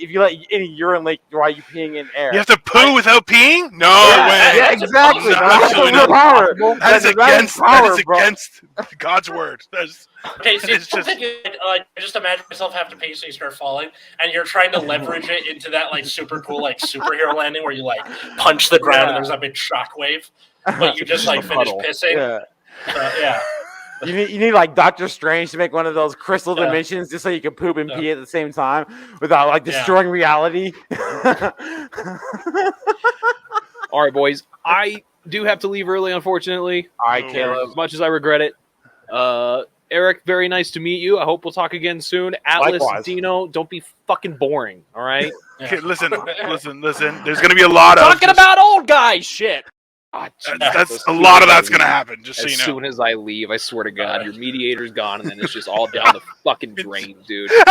urine leak while you peeing in air. You have to poo without peeing? No Yeah, way. yeah, exactly. No, That's absolutely the not. power. That is against bro. God's word. Okay, see, It's just- like just imagine myself have to pee so you start falling, and you're trying to leverage it into that like super cool like superhero landing where you like punch the ground and there's that big shockwave, but you just like finish Puddle. pissing. Yeah. Yeah. You need like Doctor Strange to make one of those crystal Yeah. dimensions just so you can poop and Yeah. pee at the same time without like Yeah. destroying reality. All right, boys. I do have to leave early, unfortunately. All right, No Caleb. As much as I regret it. Eric, very nice to meet you. I hope we'll talk again soon. Atlas, Likewise. Dino, don't be fucking boring. All right. Okay, listen. There's going to be a lot of Talking about old guys shit. Ah, that's Jesus. a lot of that's going to happen. Just so As you know. soon as I leave, I swear to God, your mediator's gone, and then it's just all down the fucking drain, dude. Jesus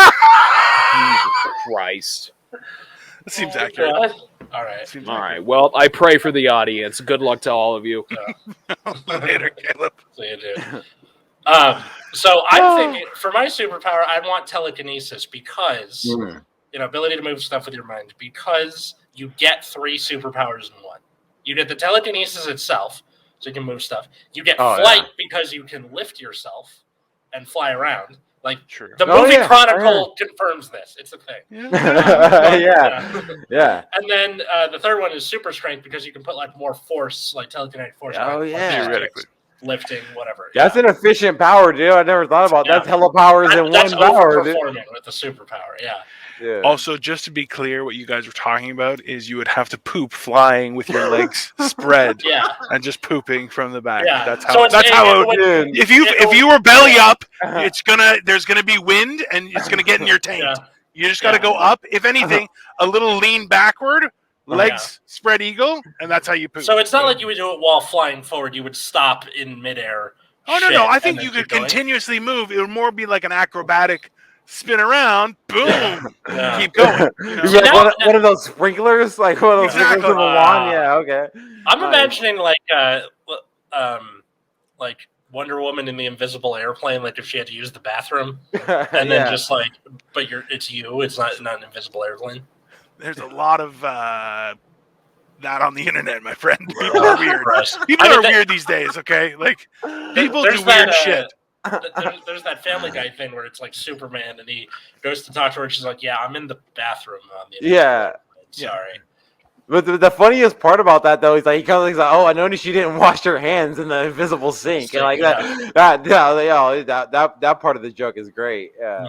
Christ. That seems accurate. All right. Seems All right. Well, I pray for the audience. Good luck to all of you. accurate. Later, Caleb. So you do. So I'm thinking for my superpower, I want telekinesis because ability to move stuff with your mind. Because you get 3 superpowers in one. You get the telekinesis itself, so you can move stuff. You get flight because you can lift yourself and fly around. Like True. the Oh, movie yeah. Chronicle confirms this. It's a thing. Yeah. And then the third one is super strength because you can put like more force, like telekinetic force. Oh, like, yeah. Theoretically. lifting, whatever. That's an efficient power, dude. I never thought about that. Yeah. That's hella powers in That's one power, dude. overperforming with the superpower. Yeah. Yeah. Also, just to be clear, what you guys were talking about is you would have to poop flying with your legs spread Yeah. and just pooping from the back. Yeah. That's how. So it's- that's how. It would, Dude. if you were belly up, there's gonna be wind and it's gonna get in your taint. Yeah. You just got to go up. If anything, a little lean backward, legs spread eagle, and that's how you poop. So it's not like you would do it while flying forward. You would stop in midair. Oh no, shit, no! I and think then you could keep going. continuously move. It would more be like an acrobatic spin around, boom, Yeah. keep going. You know? You got now- one of those sprinklers, like one of those Exactly. sprinklers with a wand. Yeah, okay. I'm Nice. imagining like Wonder Woman in the invisible airplane, like if she had to use the bathroom, and then just like, but it's not an invisible airplane. There's a lot of that on the internet, my friend. People are weird. People are weird these days. Okay, like people do weird shit. There's that Family Guy thing where it's like Superman, and he goes to talk to her, and she's like, "Yeah, I'm in the bathroom on the Yeah. Sorry." But the funniest part about that though is like he comes he's like, oh, I noticed she didn't wash her hands in the invisible sink, and like that part of the joke is great. Yeah.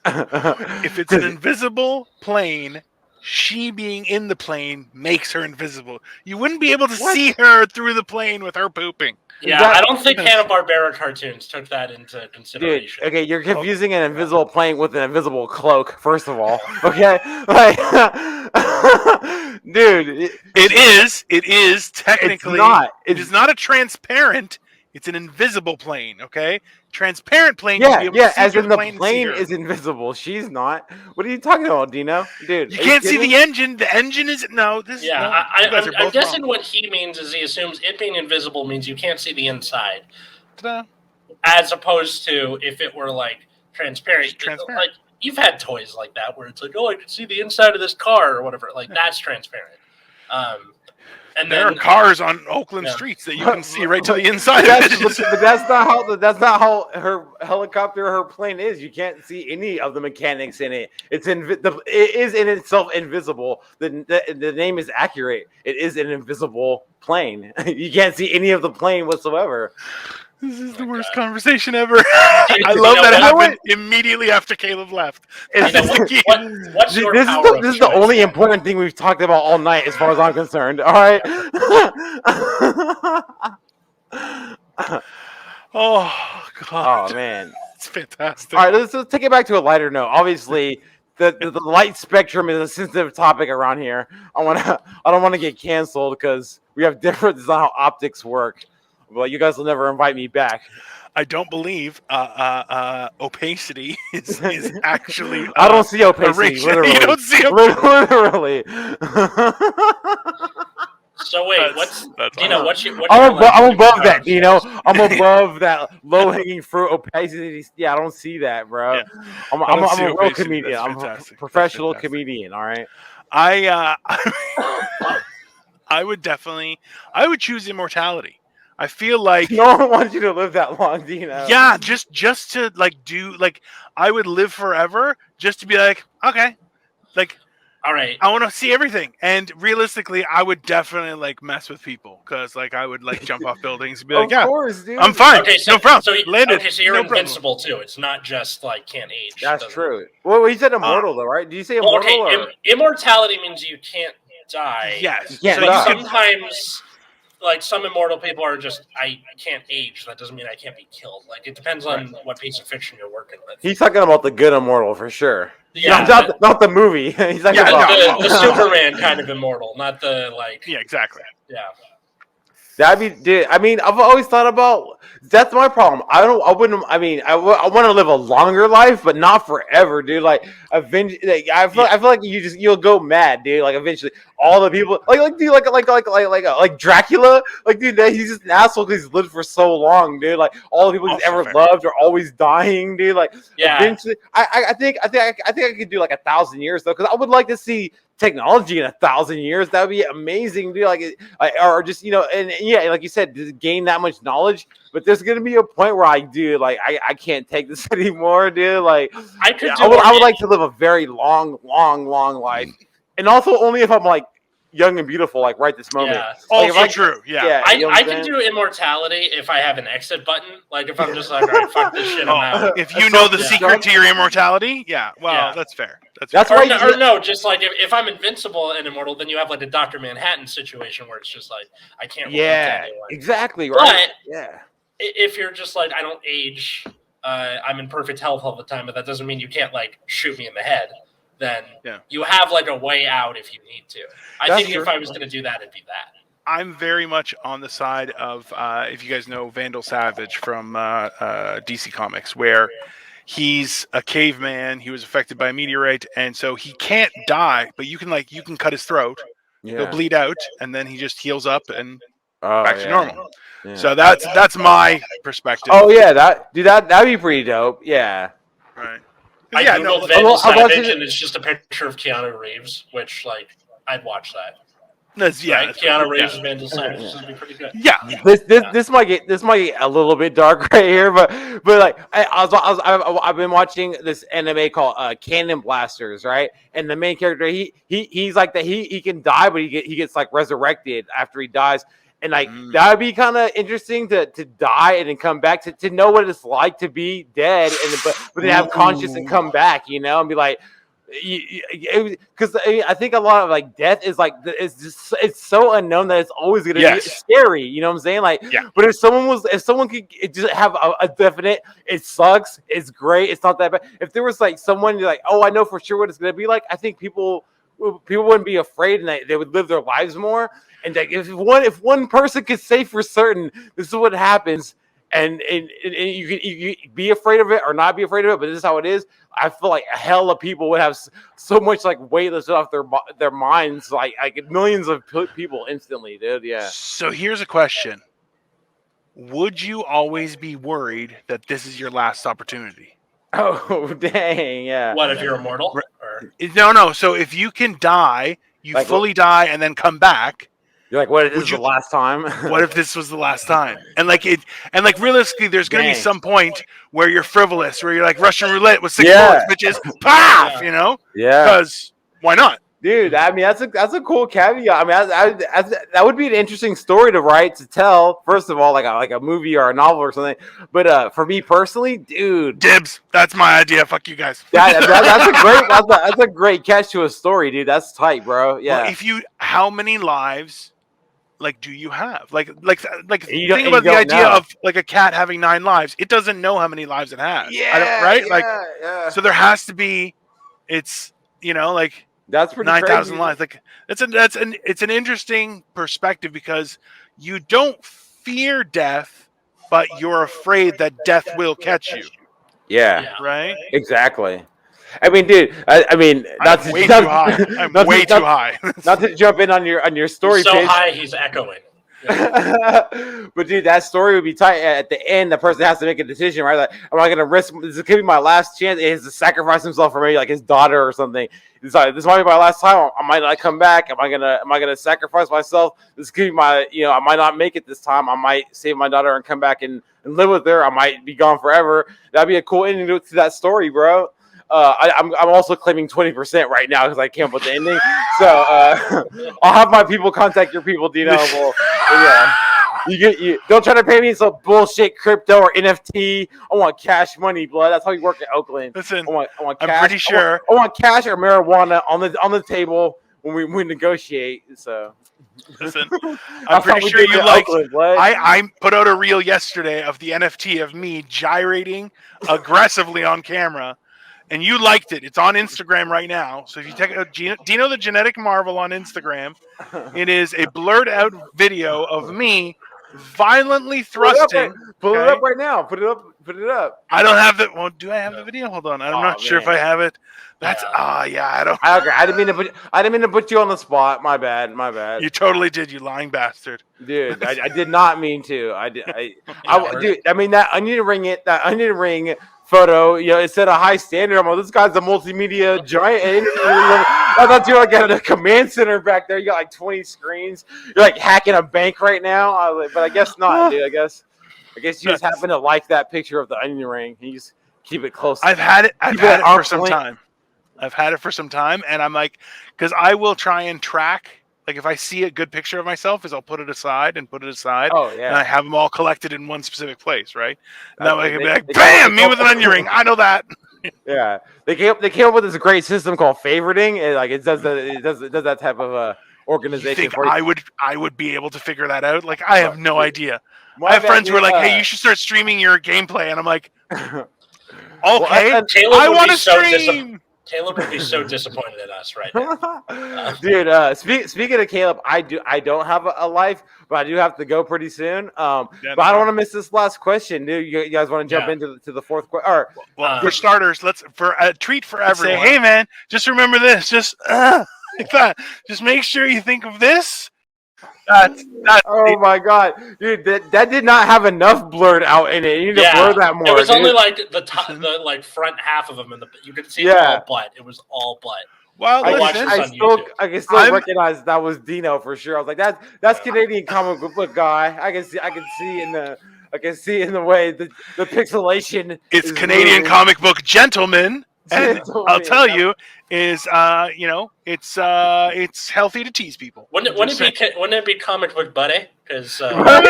If it's an invisible plane, she being in the plane makes her invisible. You wouldn't be able to see her through the plane with her pooping. Yeah, That- I don't think Hanna-Barbera cartoons took that into Dude, consideration. okay, you're confusing an invisible plane with an invisible cloak. First of all, okay, like, dude, It is technically not. It is not a transparent. It's an invisible plane. Okay, transparent plane. you'd be able yeah. to see As through in the and see plane her. is invisible. She's not. What are you talking about, Dino? Dude, You are can't see kidding? the engine. The engine is no. This Yeah, no, you guys are I'm both guessing wrong. what he means is he assumes it being invisible means you can't see the inside, Ta-da. as opposed to if it were like transparent. It's transparent. Like you've had toys like that where it's like, oh, I can see the inside of this car or whatever. Like that's transparent. And There are then cars on Oakland streets that you can see right to the inside of it. But that's not how her helicopter or her plane is. You can't see any of the mechanics in it. It is in itself invisible. The name is accurate. It is an invisible plane. You can't see any of the plane whatsoever. This is the worst conversation ever. I love that it happened immediately after Caleb left. what's your This power is the only important thing we've talked about all night, as far as I'm concerned. All right. Oh God! Oh man. It's fantastic. All right, let's take it back to a lighter note. Obviously, the light spectrum is a sensitive topic around here. I don't want to get canceled because we have different. This is not how optics work. Well, you guys will never invite me back. I don't believe opacity is actually. I don't see opacity. Literally. You don't see opacity. Literally. So wait, That's Dino? What's your I'm like, above that, Dino. I'm above that low hanging fruit opacity. Yeah, I don't see that, bro. Yeah. I'm don't see a real opacity. comedian. That's I'm a fantastic. professional That's fantastic. comedian. All right. I would choose immortality. I feel like No one wants you to live that long, Dino. yeah, just to I would live forever just to be like, okay, like all right. I want to see everything. And realistically, I would definitely like mess with people because like I would like jump off buildings and be like, Of yeah, course, dude. I'm fine. Okay, so, no problem. So Landed. okay, so you're no problem. invincible too. It's not just like can't age. That's Doesn't- true. Well, he said immortal, though, right? Did you say Well, immortal? okay, or? immortality means you can't die. Yes. You can't so die. you can, Sometimes, like some immortal people are just I can't age. That doesn't mean I can't be killed. Like it depends on what piece of fiction you're working with. He's talking about the good immortal for sure. Yeah, Not the movie. He's talking Yeah, about the Superman kind of immortal, not the like. yeah, exactly. Yeah. that'd be. Dude, I mean, I've always thought about. That's my problem. I want to live a longer life, but not forever, dude. Like eventually, like, I feel like you'll go mad, dude. Like eventually, all the people like Dracula, like dude, he's just an asshole because he's lived for so long, dude. Like all the people he's Also ever fair. loved are always dying, dude. Like Yeah. eventually, I think I could do like 1,000 years though, because I would like to see technology in 1,000 years. That'd be amazing, dude. Like or just and yeah, like you said, to gain that much knowledge. But there's gonna be a point where I can't take this anymore, dude. Like I would like to live a very long life, and also only if I'm like young and beautiful, like right this moment. Yeah. Also true. Yeah. I can do immortality if I have an exit button. Like if I'm just like, all right, fuck this shit, I'm out. If you know the secret to your immortality, that's fair. That's Or, why. or no, just like if I'm invincible and immortal, then you have like a Dr. Manhattan situation where it's just like I can't. relate to anyone. Exactly. Right. But if you're just like I don't age, I'm in perfect health all the time, but that doesn't mean you can't like shoot me in the head. Then you have like a way out if you need to. I think if I was going to do that, it'd be that. I'm very much on the side of if you guys know Vandal Savage from DC Comics, where he's a caveman. He was affected by a meteorite, and so he can't die, but you can cut his throat. He'll bleed out, and then he just heals up and back to normal. Yeah. So that's my perspective. Oh yeah, that'd be pretty dope. Yeah. Right. I googled Vandal Savage, and it's just a picture of Keanu Reeves, which like I'd watch that. That's Keanu Reeves, Vandal Savage is gonna be pretty good. Yeah. This might get a little bit dark right here, but like I've been watching this anime called Cannon Blasters, right? And the main character he's like that he can die, but he gets like resurrected after he dies. And like that would be kind of interesting to die and then come back to know what it's like to be dead but then have conscience and come back, and be like, because I think a lot of like death is like it's so unknown that it's always gonna be scary. You know what I'm saying? Like, but if someone could just have a definite, it sucks, it's great, it's not that bad. If there was like someone like, oh, I know for sure what it's gonna be like, I think people wouldn't be afraid and they would live their lives more. And like, if one person could say for certain this is what happens, and you can be afraid of it or not be afraid of it, but this is how it is. I feel like a hell of people would have so much like weight lifted off their minds, like millions of people instantly, dude. Yeah. So here's a question: would you always be worried that this is your last opportunity? Oh dang, yeah. What if you're immortal? No. So if you can die, you like, fully die and then come back. You're like, what if this is the last time? What if this was the last time? And like realistically, there's gonna be some point where you're frivolous, where you're like Russian roulette with 6 bullets, bitches, paf, Yeah. Because why not? Dude, I mean that's a cool caveat. I mean, that would be an interesting story to tell. First of all, like a movie or a novel or something. But for me personally, dude, dibs. That's my idea. Fuck you guys. That's a great catch to a story, dude. That's tight, bro. Yeah. Well, how many lives? Like, do you have think about the idea of like a cat having 9 lives. It doesn't know how many lives it has. Yeah. So there has to be. It's like that's pretty 9,000 lives. Like it's an interesting perspective because you don't fear death, but you're afraid that death will catch you. Yeah. Right. Exactly. I mean, dude. I'm way too high. Not to jump in on your story. So page. High, he's echoing. But dude, that story would be tight. At the end, the person has to make a decision, right? Like, am I gonna risk? This could be my last chance. He has to sacrifice himself for maybe like his daughter or something. It's like, this might be my last time. I might not come back. Am I gonna sacrifice myself? This could be my. I might not make it this time. I might save my daughter and come back and live with her. I might be gone forever. That'd be a cool ending to that story, bro. I'm also claiming 20% right now because I came up with the ending. So I'll have my people contact your people, Dino. You don't try to pay me some bullshit crypto or NFT. I want cash money, blood. That's how you work at Oakland. Listen, I want cash. I'm pretty sure. I want cash or marijuana on the table when we negotiate. So. Listen, I'm pretty sure you like. I put out a reel yesterday of the NFT of me gyrating aggressively on camera. And you liked it. It's on Instagram right now. So if you take Dino the Genetic Marvel on Instagram, it is a blurred out video of me violently thrusting. Pull it up right now. Put it up. I don't have the. Well, do I have the video? Hold on. I'm not sure if I have it. That's I don't. I didn't mean to put you on the spot. My bad. You totally did. You lying bastard. Dude, I did not mean to. Dude. I mean that onion ring photo, it said a high standard. I'm like, this guy's a multimedia giant. I thought you were like at a command center back there. You got like 20 screens. You're like hacking a bank right now. But I guess not, dude. I guess. I guess you just happen to like that picture of the onion ring. You just keep it close. I've had it for some length. time. I've had it for some time, and I'm like, because I will try and track. Like if I see a good picture of myself, I'll put it aside and put it aside. Oh yeah. And I have them all collected in one specific place, right? And that way I can be like, they bam, me with an onion ring. I know that. Yeah, they came up with this great system called favoriting, and like it does that type of organization. You think for you. I would be able to figure that out? Like I have no idea. My I have bad, friends who are dude, like, "Hey, you should start streaming your gameplay," and I'm like, "Okay, Caleb I would want be to so stream." Caleb would be so disappointed in us right now. Dude, speaking of Caleb, I don't have a life, but I do have to go pretty soon. But I don't want to miss this last question. Do you guys want to jump into the fourth question? Well, for starters, for a treat for everyone. Say, hey man, just remember this. Just like that. Just make sure you think of this. That's oh my god, dude! That did not have enough blurred out in it. You need to blur that more. It was dude. only like the like front half of him, and you could see all butt. It was all butt. Well, I can still recognize that was Dino for sure. I was like, that's Canadian comic book guy. I can see in the way the pixelation. It's Canadian moving. comic book gentleman. And I'll tell you, is it's healthy to tease people. Wouldn't it be comic book buddy? Because I'm not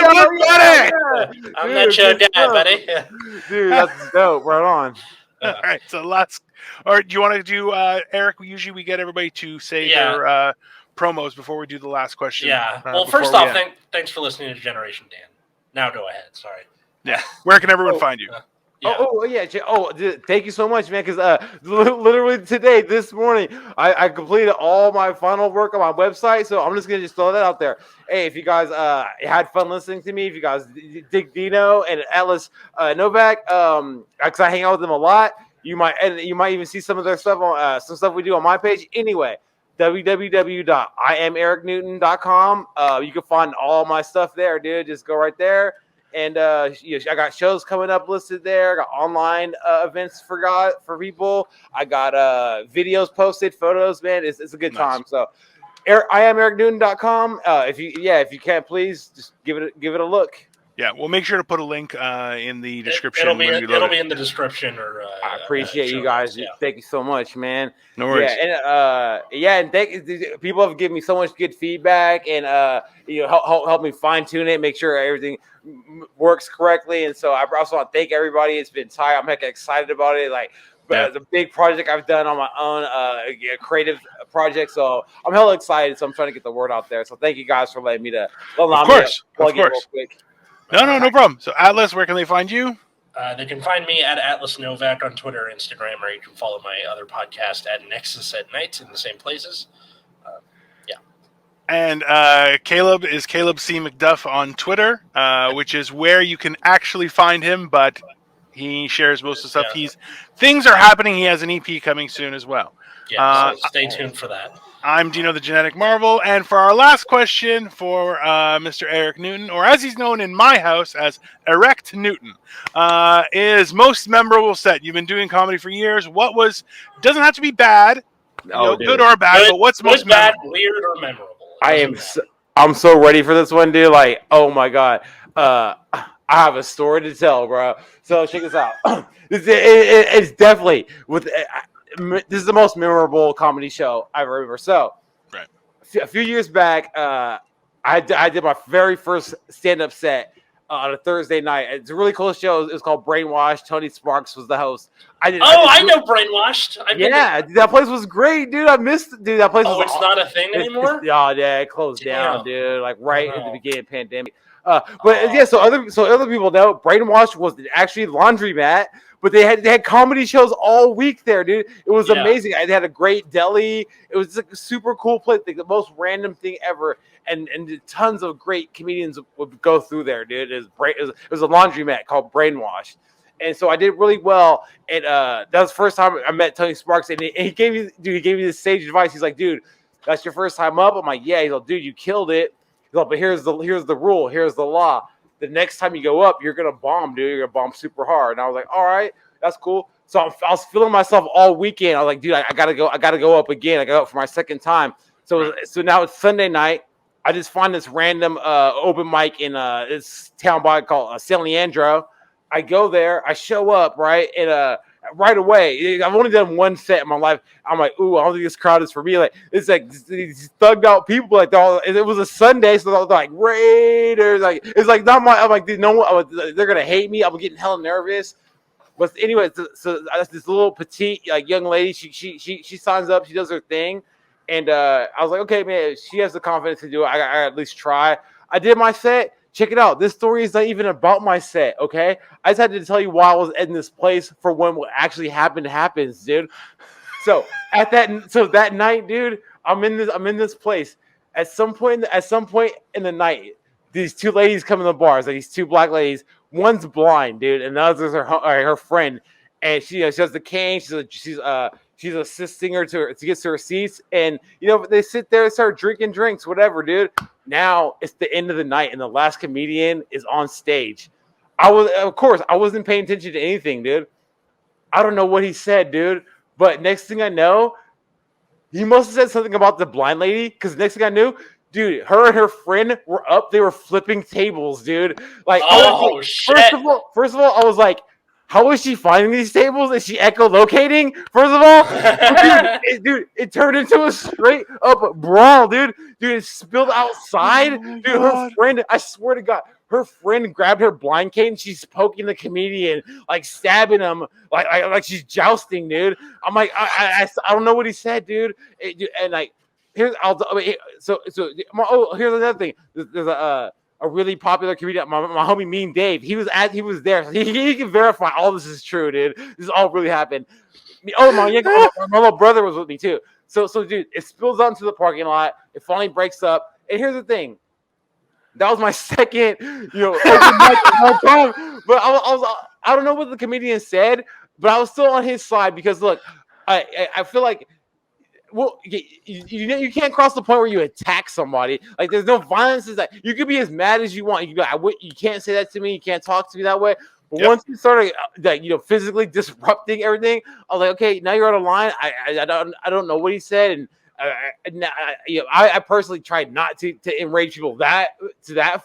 your guy, buddy. Dude, that's dope. Right on. All right, so or do you want to do Eric? Usually we get everybody to say their promos before we do the last question. Yeah. Well, first off, thanks for listening to Generation Dan. Now go ahead. Sorry. Yeah. Where can everyone find you? Yeah. Dude, thank you so much, man. Because literally today, this morning, I completed all my final work on my website. So I'm just gonna throw that out there. Hey, if you guys had fun listening to me, if you guys dig Dino and Atlas Novak, because I hang out with them a lot, you might even see some of their stuff on some stuff we do on my page. Anyway, www.IamEricNewton.com. You can find all my stuff there, dude. Just go right there. And I got shows coming up listed there. I got online events for people. I got videos posted, photos. Man, it's a good time. So, IamEricNewton.com. If you can't, please just give it a look. Yeah, we'll make sure to put a link in the description. It'll be in the description. I appreciate you guys. Yeah. Thank you so much, man. No worries. Yeah, and people have given me so much good feedback, and help me fine tune it, make sure everything works correctly. And so I also want to thank everybody. It's been tight. I'm excited about it. It's a big project I've done on my own, creative project. So I'm hella excited. So I'm trying to get the word out there. So thank you guys for letting me to plug it real quick. No problem. So Atlas, where can they find you? They can find me at Atlas Novak on Twitter, Instagram, or you can follow my other podcast at Nexus at Night in the same places. And Caleb is Caleb C. McDuff on Twitter, which is where you can actually find him, but he shares most of the stuff. Things are happening. He has an EP coming soon as well. Yeah, so stay tuned for that. I'm Dino the Genetic Marvel, and for our last question for Mr. Eric Newton, or as he's known in my house as Erect Newton, is most memorable set. You've been doing comedy for years. Doesn't have to be bad, good or bad, but what's most bad, memorable? weird, or memorable? I'm so ready for this one, dude. Like, oh my god, I have a story to tell, bro. So check this out. It's definitely this is the most memorable comedy show I've ever remember. So, right. A few years back, I did my very first stand-up set on a Thursday night. It's a really cool show. It was called Brainwashed. Tony Sparks was the host. I know Brainwashed. That place was great, dude. I missed it, dude. That place was it's not a thing anymore? It closed down, dude. Like right at the beginning of the pandemic. So other people know Brainwashed was actually laundromat, but they had comedy shows all week there, dude. It was amazing. They had a great deli. It was like a super cool place, like the most random thing ever. And tons of great comedians would go through there, dude. It was a laundromat called Brainwashed. And so I did really well. And that was the first time I met Tony Sparks. And he gave me this sage advice. He's like, dude, that's your first time up? I'm like, yeah. He's like, dude, you killed it. He's like, but here's the rule. Here's the law. The next time you go up, you're going to bomb, dude. You're going to bomb super hard. And I was like, all right, that's cool. So I was feeling myself all weekend. I was like, dude, I got to go up again. I got up for my second time. So now it's Sunday night. I just find this random open mic in this town by called San Leandro. I go there, I show up, right? And right away, I've only done one set in my life. I'm like, ooh, I don't think this crowd is for me. Like, it's like these thugged out people. Like, it was a Sunday, so they're like Raiders. Like, it's like not my. I'm like, they're gonna hate me. I'm getting hella nervous. But anyway, so this little petite young lady. She signs up. She does her thing, and I was like, okay, man, she has the confidence to do it. I at least try. I did my set. Check it out. This story is not even about my set, okay? I just had to tell you why I was in this place for when what actually happens, dude. So that night, dude, I'm in this place. At some point in the night, these two ladies come in the bars, like these two black ladies. One's blind, dude, and the other's her friend. And she has the cane. She's assisting her to get to her seats, and they sit there and start drinking drinks, whatever, dude. Now it's the end of the night, and the last comedian is on stage. I wasn't paying attention to anything, dude. I don't know what he said, dude. But next thing I know, he must have said something about the blind lady. Because next thing I knew, dude, her and her friend were up. They were flipping tables, dude. Like, shit! First of all, I was like, how is she finding these tables? Is she echolocating? First of all, it turned into a straight up brawl, dude. Dude, it spilled outside. Dude, her friend, I swear to God, her friend grabbed her blind cane. She's poking the comedian, like stabbing him, like she's jousting, dude. I'm like, I don't know what he said, dude. And like, here's another thing. There's a really popular comedian, my homie Mean Dave. He was there. So he can verify all this is true, dude. This all really happened. Oh, my little brother was with me too. So dude, it spills out into the parking lot. It finally breaks up. And here's the thing. That was my second, open mic of all time. But I don't know what the comedian said, but I was still on his side because look, I feel like. Well, you can't cross the point where you attack somebody. Like, there's no violence. Is that you could be as mad as you want. You can be like, you can't say that to me. You can't talk to me that way. But once you started physically disrupting everything, I was like, okay, now you're out of line. I don't know what he said, and I personally tried not to enrage people that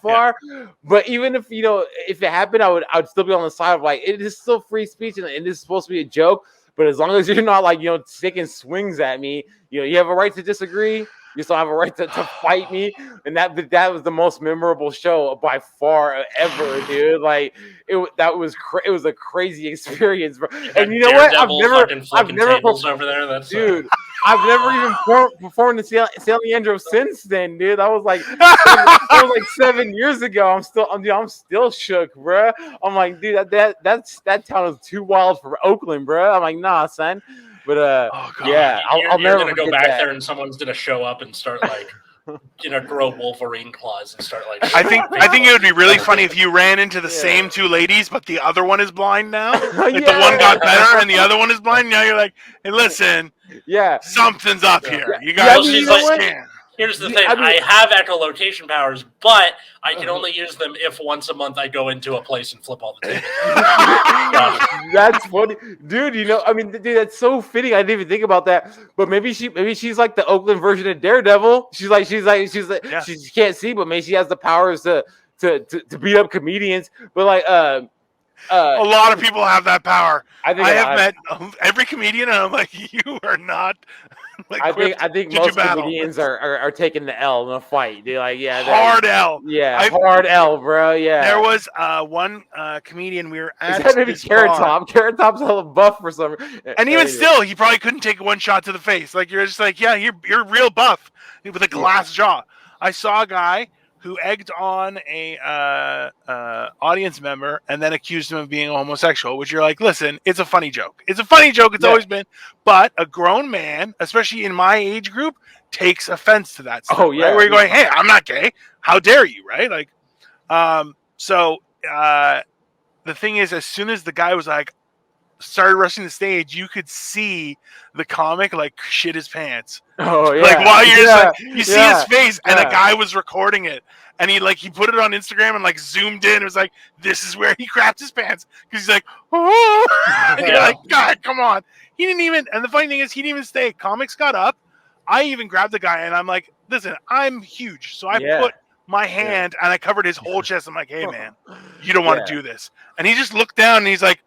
far. Yeah. But even if if it happened, I would still be on the side of like, it is still free speech and it is supposed to be a joke. But as long as you're not like, taking swings at me, you have a right to disagree. You still have a right to fight me. And that was the most memorable show by far ever, dude. Like it was a crazy experience, bro. And you know what? I've never over there. That's dude. I've never even performed in San Leandro since then, dude. That was like 7 years ago. I'm still shook, bro. I'm like, dude, that town is too wild for Oakland, bro. I'm like, nah, son. But yeah, I'll never gonna go back there and someone's gonna show up and start like, grow Wolverine claws and start like. I think it would be really funny if you ran into the same two ladies, but the other one is blind now. Like the one got better and the other one is blind. Now you're like, hey, listen, something's up here. You guys, here's the thing. I have echolocation powers, but I can only use them if once a month I go into a place and flip all the tables. That's funny, dude. Dude, that's so fitting. I didn't even think about that. But maybe she's like the Oakland version of Daredevil. She's like she can't see, but maybe she has the powers to beat up comedians. But like a lot of people have that power. I have met every comedian, and I'm like, you are not. Like, I think most comedians are taking the L in a fight. They're like, hard L. Yeah, hard L, bro. Yeah. There was one comedian we were at. Is that maybe Carrot Top? Carrot Top's hella buff for some. And even still, he probably couldn't take one shot to the face. Like you're just like, you're real buff with a glass jaw. I saw a guy who egged on a audience member and then accused him of being a homosexual, which you're like, listen, it's a funny joke. It's a funny joke. It's always been. But a grown man, especially in my age group, takes offense to that stuff. Oh, yeah. Right? Where you're going, hey, I'm not gay. How dare you, right? Like, the thing is, as soon as the guy was like, started rushing the stage, you could see the comic like shit his pants. Oh yeah. Like while you're just like, you see his face, and a guy was recording it, and he put it on Instagram and like zoomed in. It was like, this is where he crapped his pants because he's like, oh, and you're like, God, come on. He didn't even. And the funny thing is, he didn't even stay. Comics got up. I even grabbed the guy, and I'm like, listen, I'm huge, so I Yeah. put my hand and I covered his whole chest. I'm like, hey man, you don't want to do this. And he just looked down and he's like,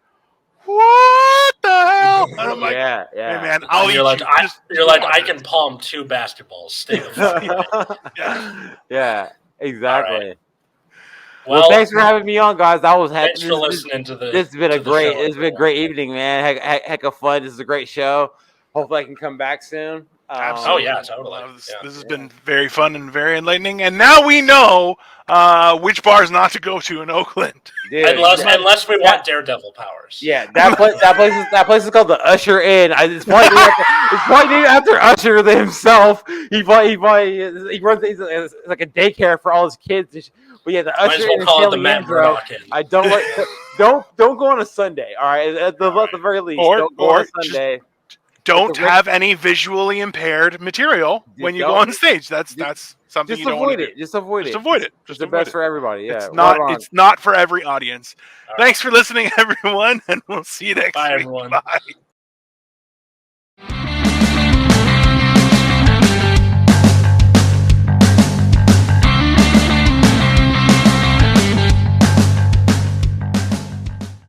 what the hell? And I'm like, Yeah, hey yeah. man, I'll eat you're like, you. you're like, watch I this." can palm 2 basketballs. Stay the fuck away. Yeah, exactly. Right. Well, thanks for having me on, guys. That was heck. Thanks for listening to the. This has been a to the great. show, It's been a everyone. great evening, man. Heck of fun. This is a great show. Hopefully, I can come back soon. Absolutely. Oh, yeah, totally. This has been very fun and very enlightening. And now we know which bars not to go to in Oakland. Dude, Unless we want Daredevil powers. Yeah, that place is called the Usher Inn. It's probably named after Usher himself. He runs he's like a daycare for all his kids. But yeah, the Might as Usher well Inn in call it the San Matt Leandro. Murdock Inn. I don't go on a Sunday. All right, at the very least, don't go on a Sunday. Don't have any visually impaired material when you go on stage. That's something you don't want to do. Just avoid it. Just avoid it. It's the best for everybody. Yeah, it's not for every audience. Thanks for listening, everyone, and we'll see you next week. Bye, everyone. Bye.